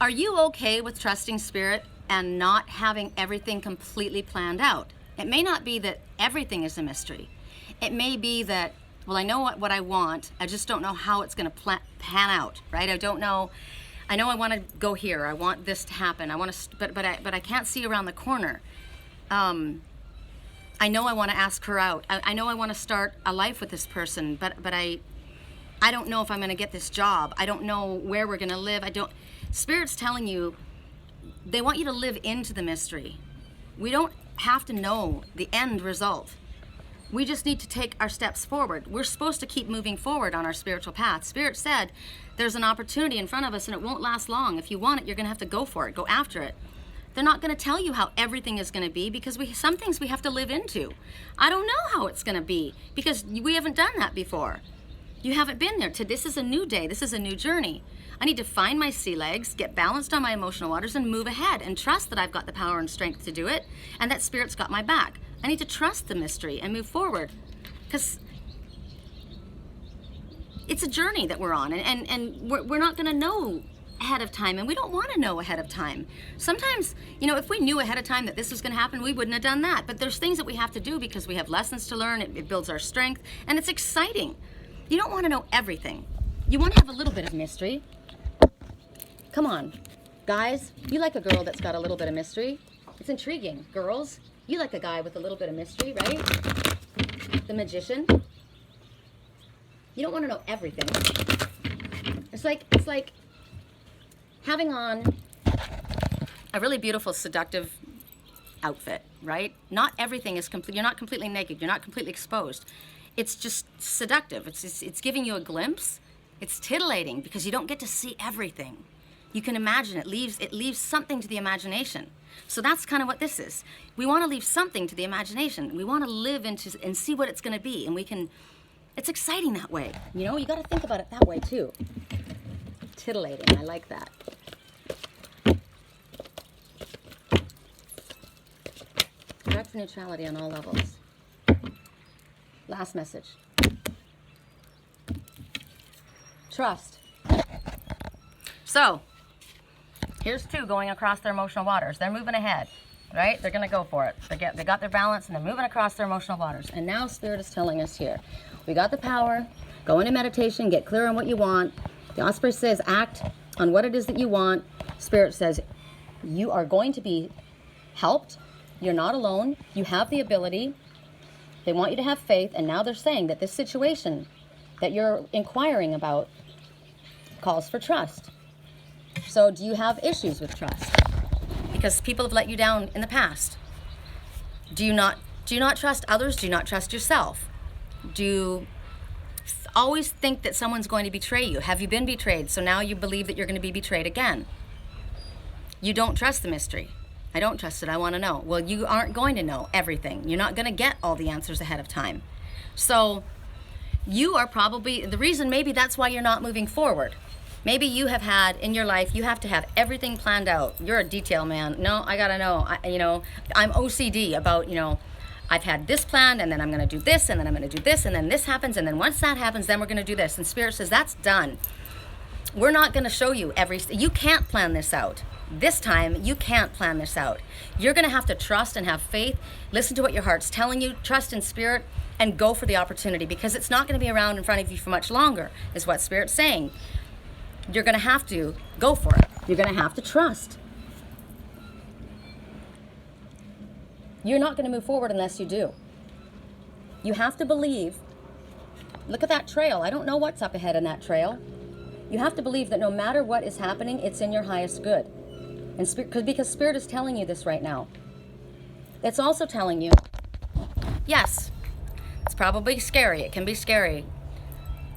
are you okay with trusting Spirit and not having everything completely planned out? It may not be that everything is a mystery. It may be that, well, I know what I want, I just don't know how it's going to pan out, right? I don't know. I know I want to go here. I want this to happen. I want to, but I can't see around the corner. I know I want to ask her out. I know I want to start a life with this person, but I don't know if I'm going to get this job. I don't know where we're going to live. Spirit's telling you, they want you to live into the mystery. We don't have to know the end result. We just need to take our steps forward. We're supposed to keep moving forward on our spiritual path. Spirit said there's an opportunity in front of us and it won't last long. If you want it, you're going to have to go for it. Go after it. They're not going to tell you how everything is going to be because some things we have to live into. I don't know how it's going to be because we haven't done that before. You haven't been there. This is a new day. This is a new journey. I need to find my sea legs, get balanced on my emotional waters, and move ahead and trust that I've got the power and strength to do it and that Spirit's got my back. I need to trust the mystery and move forward because it's a journey that we're on, and we're not going to know ahead of time, and we don't want to know ahead of time. Sometimes, you know, if we knew ahead of time that this was going to happen, we wouldn't have done that. But there's things that we have to do because we have lessons to learn. It builds our strength, and it's exciting. You don't want to know everything. You want to have a little bit of mystery. Come on, guys, you like a girl that's got a little bit of mystery. It's intriguing. Girls, you like a guy with a little bit of mystery, right? The magician. You don't want to know everything. It's like having on a really beautiful, seductive outfit, right? Not everything is complete. You're not completely naked. You're not completely exposed. It's just seductive. It's giving you a glimpse. It's titillating because you don't get to see everything. You can imagine it leaves something to the imagination. So that's kind of what this is. We want to leave something to the imagination. We want to live into and see what it's going to be, and we can. It's exciting that way. You know, you got to think about it that way too. Titillating. I like that. Back to neutrality on all levels. Last message. Trust. So, here's two going across their emotional waters. They're moving ahead, right? They're going to go for it. They got their balance and they're moving across their emotional waters. And now Spirit is telling us here, we got the power. Go into meditation. Get clear on what you want. The Osprey says act on what it is that you want. Spirit says you are going to be helped. You're not alone. You have the ability. They want you to have faith. And now they're saying that this situation that you're inquiring about calls for trust. So do you have issues with trust? Because people have let you down in the past. Do you not trust others? Do you not trust yourself? always think that someone's going to betray you. Have you been betrayed? So now you believe that you're going to be betrayed again. You don't trust the mystery. I don't trust it. I want to know. Well, you aren't going to know everything. You're not going to get all the answers ahead of time. So you are probably, the reason maybe that's why you're not moving forward. Maybe you have had in your life, you have to have everything planned out. You're a detail man. No, I got to know. I'm OCD about, I've had this planned, and then I'm going to do this, and then I'm going to do this, and then this happens, and then once that happens, then we're going to do this. And Spirit says, that's done. We're not going to show you you can't plan this out. This time, you can't plan this out. You're going to have to trust and have faith. Listen to what your heart's telling you. Trust in Spirit and go for the opportunity, because it's not going to be around in front of you for much longer, is what Spirit's saying. You're going to have to go for it. You're going to have to trust. You're not going to move forward unless you do. You have to believe. Look at that trail. I don't know what's up ahead in that trail. You have to believe that no matter what is happening, it's in your highest good. And because Spirit is telling you this right now. It's also telling you, yes, it's probably scary. It can be scary.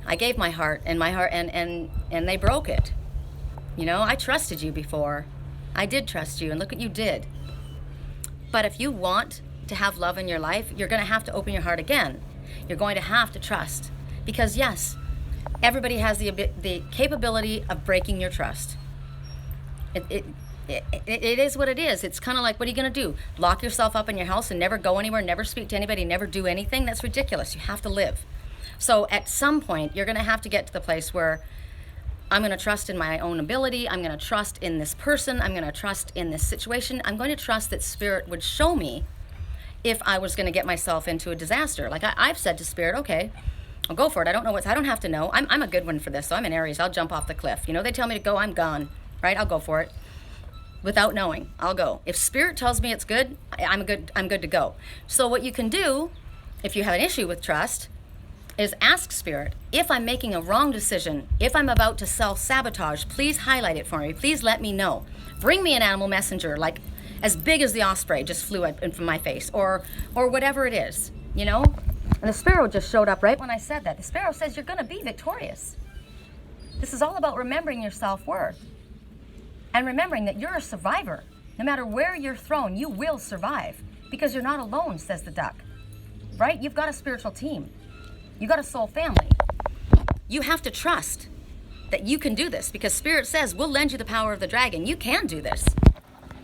I gave my heart and they broke it. I trusted you before. I did trust you, and look what you did. But if you want to have love in your life, you're going to have to open your heart again. You're going to have to trust. Because yes, everybody has the capability of breaking your trust. It is what it is. It's kind of like, what are you going to do? Lock yourself up in your house and never go anywhere, never speak to anybody, never do anything? That's ridiculous. You have to live. So at some point, you're going to have to get to the place where I'm going to trust in my own ability. I'm going to trust in this person. I'm going to trust in this situation. I'm going to trust that Spirit would show me if I was going to get myself into a disaster. Like I've said to Spirit, okay, I'll go for it. I don't know I don't have to know. I'm a good one for this. So I'm in Aries. I'll jump off the cliff. They tell me to go, I'm gone, right? I'll go for it. Without knowing, I'll go. If Spirit tells me it's good, I'm good to go. So what you can do, if you have an issue with trust, is ask Spirit, if I'm making a wrong decision, if I'm about to self-sabotage, please highlight it for me. Please let me know. Bring me an animal messenger, like as big as the Osprey just flew up in from my face, or whatever it is, And the sparrow just showed up right when I said that. The sparrow says you're going to be victorious. This is all about remembering your self-worth and remembering that you're a survivor. No matter where you're thrown, you will survive, because you're not alone, says the duck, right? You've got a spiritual team. You got a soul family. You have to trust that you can do this, because Spirit says, we'll lend you the power of the dragon. You can do this.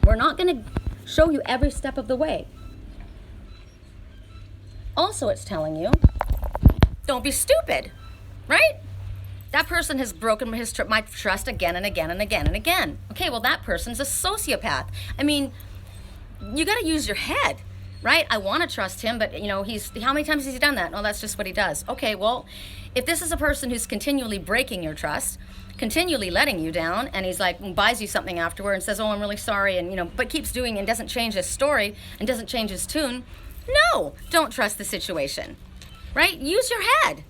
We're not going to show you every step of the way. Also, it's telling you, don't be stupid, right? That person has broken my trust again and again and again and again. Okay, well, that person's a sociopath. I mean, you got to use your head. Right? I want to trust him, but how many times has he done that? No, that's just what he does. Okay, well, if this is a person who's continually breaking your trust, continually letting you down, and he's like, buys you something afterward and says, oh, I'm really sorry, and but keeps doing and doesn't change his story and doesn't change his tune, no, don't trust the situation. Right? Use your head.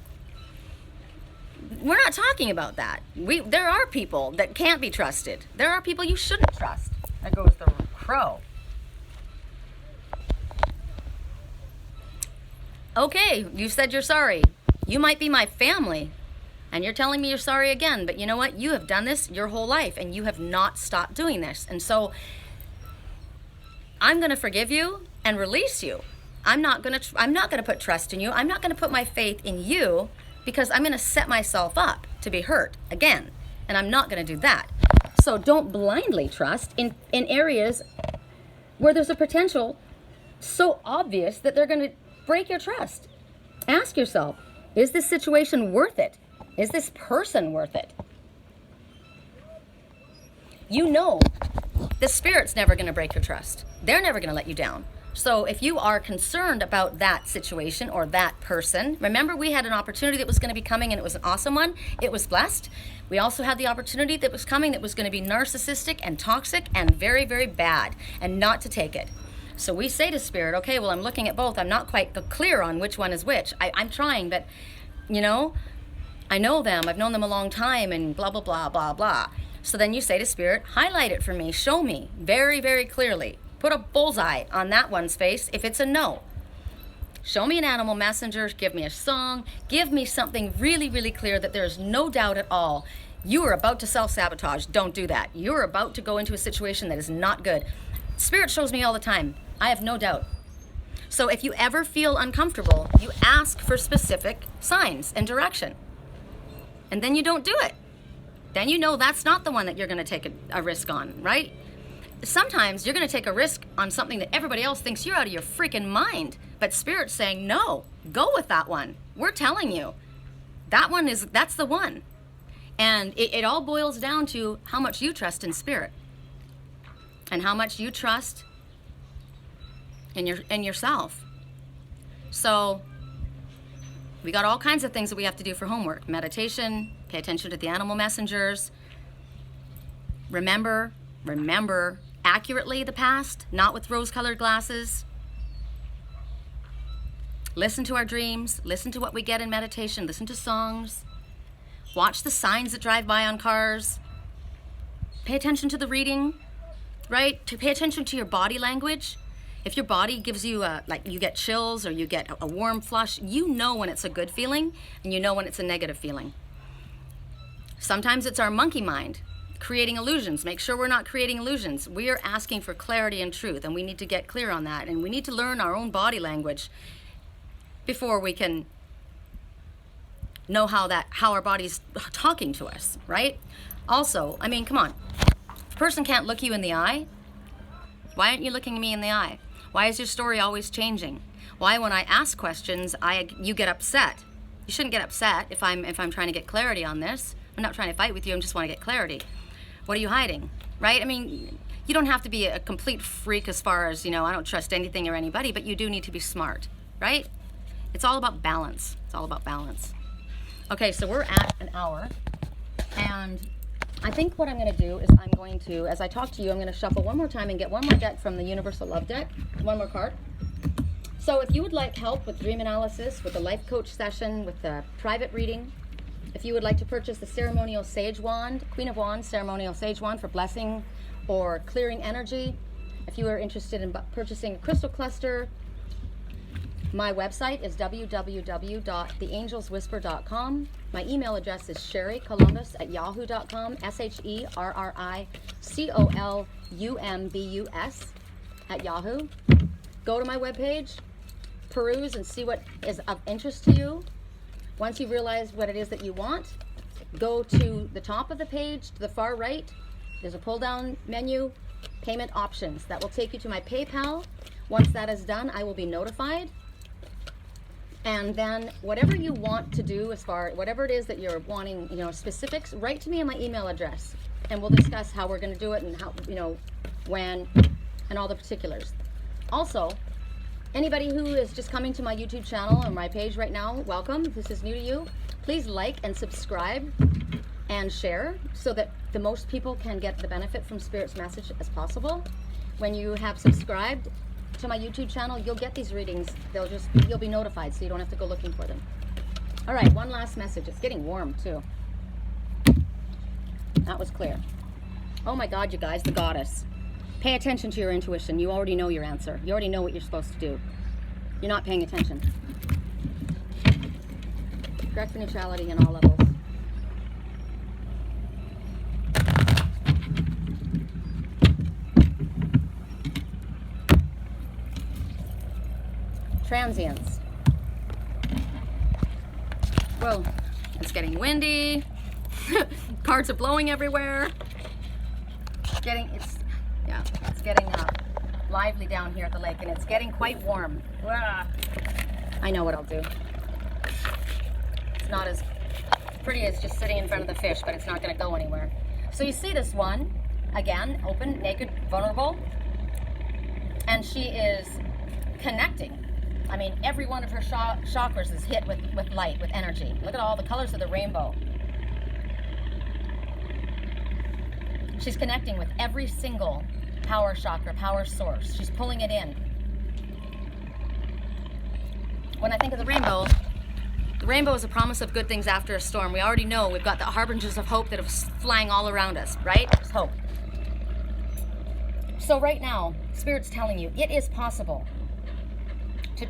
We're not talking about that. There are people that can't be trusted. There are people you shouldn't trust. There goes the crow. Okay, you said you're sorry. You might be my family, and you're telling me you're sorry again, but you know what? You have done this your whole life, and you have not stopped doing this. And so I'm going to forgive you and release you. I'm not going to put trust in you. I'm not going to put my faith in you, because I'm going to set myself up to be hurt again, and I'm not going to do that. So don't blindly trust in areas where there's a potential so obvious that they're going to break your trust. Ask yourself, is this situation worth it? Is this person worth it? The Spirit's never going to break your trust. They're never going to let you down. So if you are concerned about that situation or that person, remember we had an opportunity that was going to be coming, and it was an awesome one. It was blessed. We also had the opportunity that was coming that was going to be narcissistic and toxic and very, very bad, and not to take it. So we say to Spirit, okay, well, I'm looking at both. I'm not quite clear on which one is which. I'm trying, but, I know them. I've known them a long time, and blah, blah, blah, blah, blah. So then you say to Spirit, highlight it for me. Show me very, very clearly. Put a bullseye on that one's face if it's a no. Show me an animal messenger, give me a song, give me something really, really clear that there's no doubt at all. You are about to self-sabotage. Don't do that. You're about to go into a situation that is not good. Spirit shows me all the time. I have no doubt. So if you ever feel uncomfortable, you ask for specific signs and direction. And then you don't do it. Then you know that's not the one that you're going to take a risk on, right? Sometimes you're going to take a risk on something that everybody else thinks you're out of your freaking mind. But Spirit's saying, no, go with that one. We're telling you. That's the one. And it all boils down to how much you trust in Spirit. And how much you trust in yourself. So we got all kinds of things that we have to do for homework. Meditation, pay attention to the animal messengers. Remember accurately the past, not with rose-colored glasses. Listen to our dreams, listen to what we get in meditation, listen to songs. Watch the signs that drive by on cars. Pay attention to the reading, right? To pay attention to your body language. If your body gives you like you get chills or you get a warm flush, you know when it's a good feeling and you know when it's a negative feeling. Sometimes it's our monkey mind creating illusions. Make sure we're not creating illusions. We are asking for clarity and truth, and we need to get clear on that. And we need to learn our own body language before we can know how our body's talking to us, right? Also, I mean, come on. If a person can't look you in the eye, why aren't you looking me in the eye? Why is your story always changing? Why, when I ask questions, you get upset? You shouldn't get upset if I'm trying to get clarity on this. I'm not trying to fight with you. I just want to get clarity. What are you hiding, right? I mean, you don't have to be a complete freak as far as, I don't trust anything or anybody, but you do need to be smart, right? It's all about balance. It's all about balance. Okay, so we're at an hour, and I think what I'm going to do is as I talk to you, I'm going to shuffle one more time and get one more deck from the Universal Love deck, one more card. So if you would like help with dream analysis, with a life coach session, with a private reading, if you would like to purchase the ceremonial sage wand, Queen of Wands ceremonial sage wand for blessing or clearing energy, if you are interested in purchasing a crystal cluster, my website is www.theangelswhisper.com. My email address is sherrycolumbus@yahoo.com, SherryColumbus@yahoo. Go to my webpage, peruse and see what is of interest to you. Once you realize what it is that you want, go to the top of the page, to the far right. There's a pull-down menu, payment options. That will take you to my PayPal. Once that is done, I will be notified. And then whatever you want to do whatever it is that you're wanting, specifics, write to me on my email address. And we'll discuss how we're going to do it and how, when, and all the particulars. Also, anybody who is just coming to my YouTube channel or my page right now, welcome. If this is new to you, please like and subscribe and share so that the most people can get the benefit from Spirit's message as possible. When you have subscribed to my YouTube channel, you'll get these readings. You'll be notified, so you don't have to go looking for them. All right, one last message. It's getting warm too. That was clear. Oh my God, you guys, the goddess. Pay attention to your intuition. You already know your answer. You already know what you're supposed to do. You're not paying attention. Direct neutrality in all levels. Transience. Well, it's getting windy. Cards are blowing everywhere. It's getting lively down here at the lake, and it's getting quite warm. I know what I'll do. It's not as pretty as just sitting in front of the fish, but it's not going to go anywhere. So you see this one, again, open, naked, vulnerable, and she is connecting. I mean, every one of her chakras is hit with light, with energy. Look at all the colors of the rainbow. She's connecting with every single power chakra, power source. She's pulling it in. When I think of the rainbow is a promise of good things after a storm. We already know we've got the harbingers of hope that are flying all around us, right? There's hope. So right now, Spirit's telling you it is possible to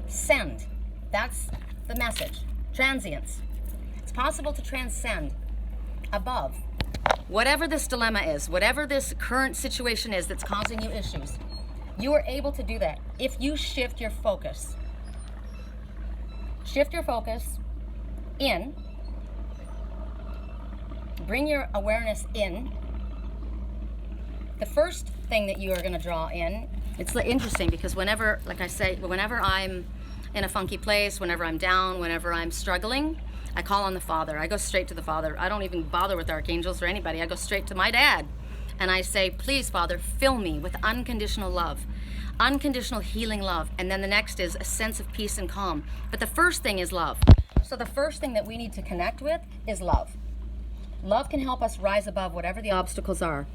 transcend. That's the message. Transience. It's possible to transcend above whatever this dilemma is, whatever this current situation is that's causing you issues. You are able to do that if you shift your focus. Shift your focus in. Bring your awareness in. The first thing that you are going to draw in, it's interesting because whenever, like I say, whenever I'm in a funky place, whenever I'm down, whenever I'm struggling, I call on the Father. I go straight to the Father. I don't even bother with archangels or anybody. I go straight to my dad. And I say, please, Father, fill me with unconditional love, unconditional healing love. And then the next is a sense of peace and calm. But the first thing is love. So the first thing that we need to connect with is love. Love can help us rise above whatever the obstacles are.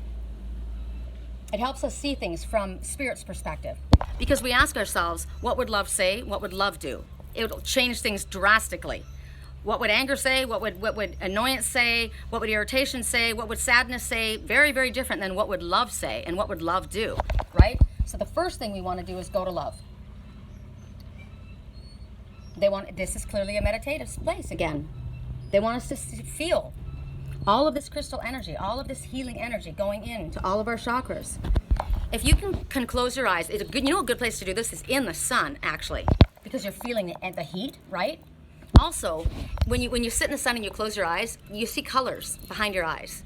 It helps us see things from Spirit's perspective. Because we ask ourselves, what would love say? What would love do? It'll change things drastically. What would anger say? What would annoyance say? What would irritation say? What would sadness say? Very, very different than what would love say and what would love do, right? So the first thing we want to do is go to love. This is clearly a meditative place again. They want us to feel all of this crystal energy, all of this healing energy going into all of our chakras. If you can close your eyes, it's a good, a good place to do this is in the sun, actually, because you're feeling the heat, right? Also, when you sit in the sun and you close your eyes, you see colors behind your eyes,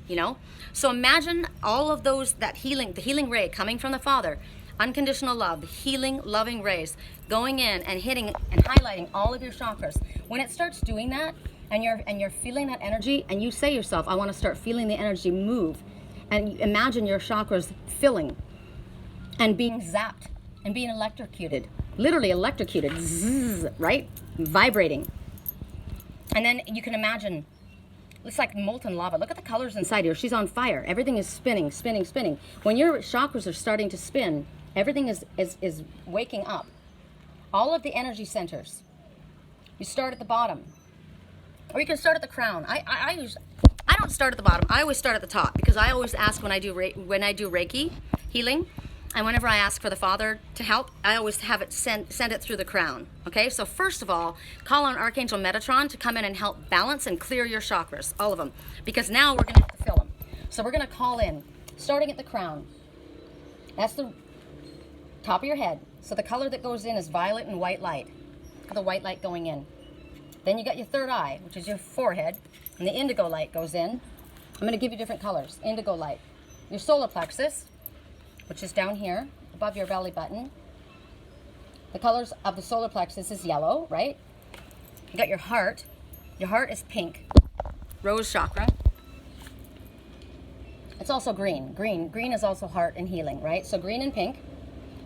So imagine all of those, the healing ray coming from the Father, unconditional love, the healing, loving rays going in and hitting and highlighting all of your chakras. When it starts doing that, and you're feeling that energy, and you say yourself, I want to start feeling the energy move, and you imagine your chakras filling and being zapped and being electrocuted, literally electrocuted, zzz, right? Vibrating. And then you can imagine, it's like molten lava. Look at the colors inside here. She's on fire. Everything is spinning, spinning, spinning. When your chakras are starting to spin, everything is waking up. All of the energy centers. You start at the bottom. Or you can start at the crown. I don't start at the bottom. I always start at the top because I always ask when I do Reiki healing, and whenever I ask for the Father to help, I always have it send it through the crown. Okay, so first of all, call on Archangel Metatron to come in and help balance and clear your chakras, all of them, because now we're going to have to fill them. So we're going to call in, starting at the crown. That's the top of your head. So the color that goes in is violet and white light. Look at the white light going in. Then you got your third eye, which is your forehead, and the indigo light goes in. I'm going to give you different colors. Indigo light. Your solar plexus, which is down here, above your belly button. The colors of the solar plexus is yellow, right? You got your heart. Your heart is pink. Rose chakra. It's also green. Green is also heart and healing, right? So green and pink.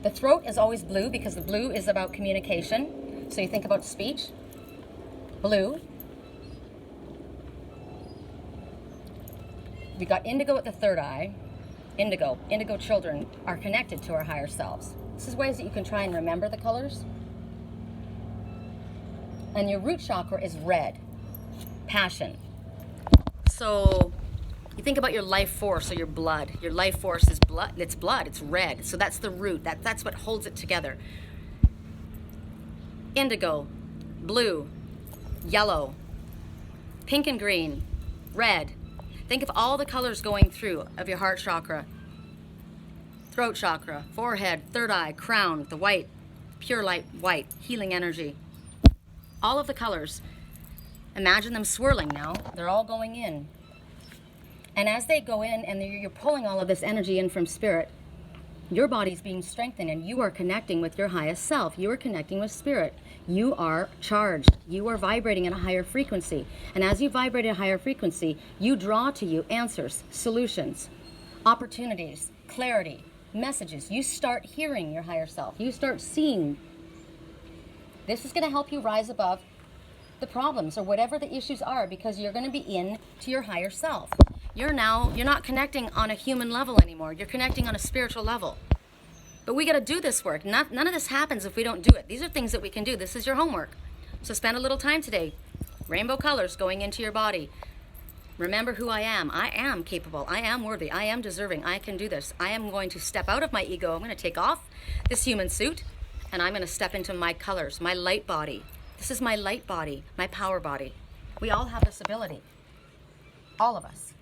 The throat is always blue because the blue is about communication. So you think about speech. Blue. We got indigo at the third eye. Indigo children are connected to our higher selves. This is ways that you can try and remember the colors. And your root chakra is red, passion. So you think about your life force or your blood. Your life force is blood. It's blood. It's red. So that's the root. That's what holds it together. Indigo, blue, yellow, pink and green, red. Think of all the colors going through of your heart chakra, throat chakra, forehead, third eye, crown, the white, pure light white, healing energy. All of the colors. Imagine them swirling now. They're all going in. And as they go in and you're pulling all of this energy in from Spirit, your body's being strengthened and you are connecting with your highest self. You are connecting with Spirit. You are charged. You are vibrating at a higher frequency. And as you vibrate at a higher frequency, you draw to you answers, solutions, opportunities, clarity, messages. You start hearing your higher self. You start seeing. This is going to help you rise above the problems or whatever the issues are because you're going to be in to your higher self. You're not connecting on a human level anymore. You're connecting on a spiritual level. But we got to do this work. None of this happens if we don't do it. These are things that we can do. This is your homework. So spend a little time today. Rainbow colors going into your body. Remember who I am. I am capable. I am worthy. I am deserving. I can do this. I am going to step out of my ego. I'm going to take off this human suit and I'm going to step into my colors, my light body. This is my light body, my power body. We all have this ability. All of us.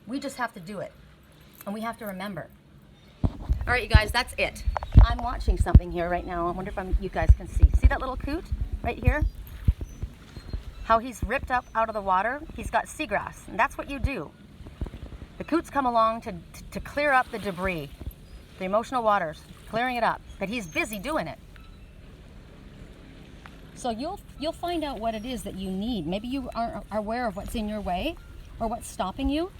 We just have to do it. And we have to remember. All right, you guys, that's it. I'm watching something here right now. I wonder if you guys can see. See that little coot right here? How he's ripped up out of the water? He's got seagrass, and that's what you do. The coots come along to clear up the debris, the emotional waters, clearing it up. But he's busy doing it. So you'll find out what it is that you need. Maybe you aren't aware of what's in your way, or what's stopping you,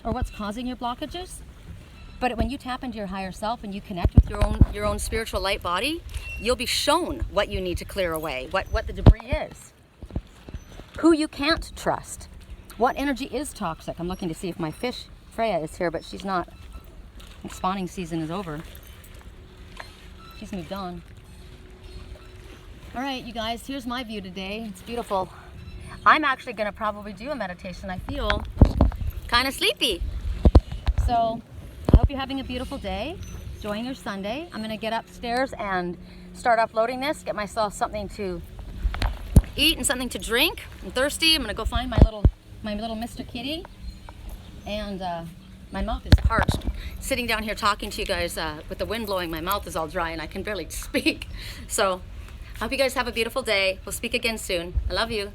or what's causing your blockages. But when you tap into your higher self and you connect with your own spiritual light body, you'll be shown what you need to clear away, what the debris is, who you can't trust, what energy is toxic. I'm looking to see if my fish Freya is here, but she's not. Spawning season is over. She's moved on. All right, you guys, here's my view today. It's beautiful. I'm actually going to probably do a meditation. I feel kind of sleepy. So I hope you're having a beautiful day, enjoying your Sunday. I'm going to get upstairs and start uploading this, get myself something to eat and something to drink. I'm thirsty. I'm going to go find my little Mr. Kitty. And my mouth is parched. Sitting down here talking to you guys with the wind blowing, my mouth is all dry and I can barely speak. So I hope you guys have a beautiful day. We'll speak again soon. I love you.